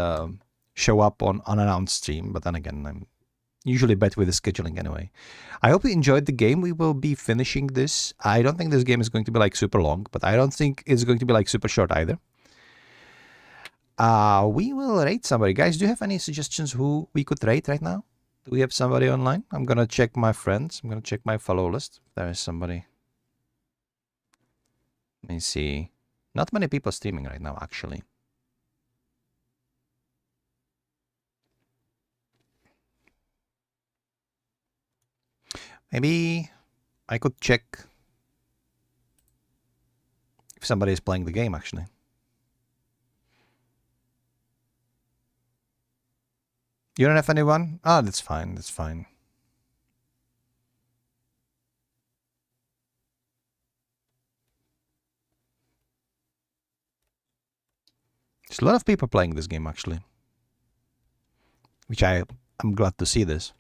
show up on unannounced stream, but then again, I'm usually bad with the scheduling anyway. I hope you enjoyed the game. We will be finishing this. I don't think this game is going to be like super long, but I don't think it's going to be like super short either. We will rate somebody. Guys, do you have any suggestions who we could rate right now? Do we have somebody online? I'm gonna check my friends. I'm gonna check my follow list. There is somebody. Let me see. Not many people streaming right now, actually. Maybe I could check if somebody is playing the game, actually. You don't have anyone? Ah, that's fine. That's fine. There's a lot of people playing this game, actually. Which I'm glad to see this.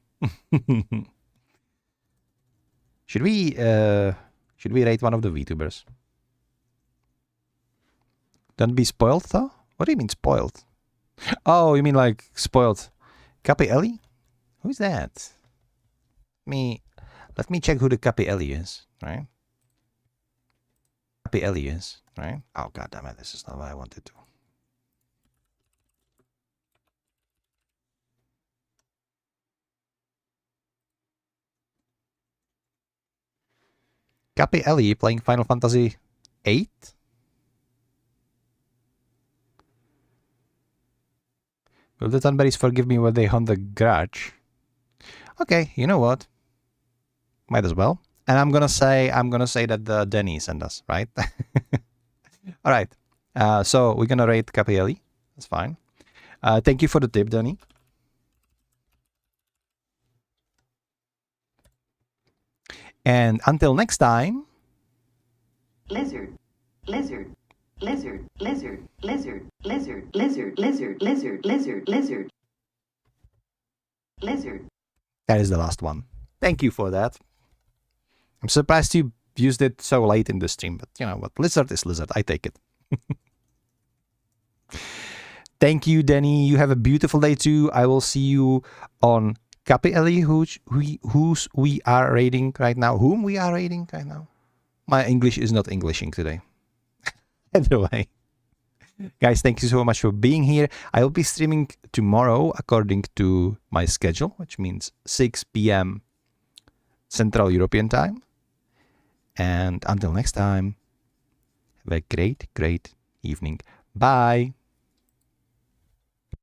Should we rate one of the VTubers? Don't be spoiled, though? What do you mean spoiled? Oh, you mean like spoiled? Capi Ellie? Who's that? Let me check who the Capi Ellie is, right? Capi Ellie is, right? Oh, god damn it, this is not what I wanted to. Capi Ellie playing Final Fantasy VIII? Will the Thunberries forgive me when they hunt the garage? Okay, you know what? Might as well. And I'm gonna say that Denny sent us, right? All right. So we're gonna rate Capi Ellie. That's fine. Thank you for the tip, Denny. And until next time. Lizard, lizard, lizard, lizard, lizard, lizard, lizard, lizard, lizard, lizard, lizard, lizard. That is the last one. Thank you for that. I'm surprised you used it so late in the stream, but you know what? Lizard is lizard. I take it. Thank you, Denny. You have a beautiful day too. I will see you on Capi Ellie, whom we are rating right now. My English is not Englishing today. Anyway, guys, thank you so much for being here. I will be streaming tomorrow according to my schedule, which means 6 p.m. Central European Time. And until next time, have a great, great evening. Bye.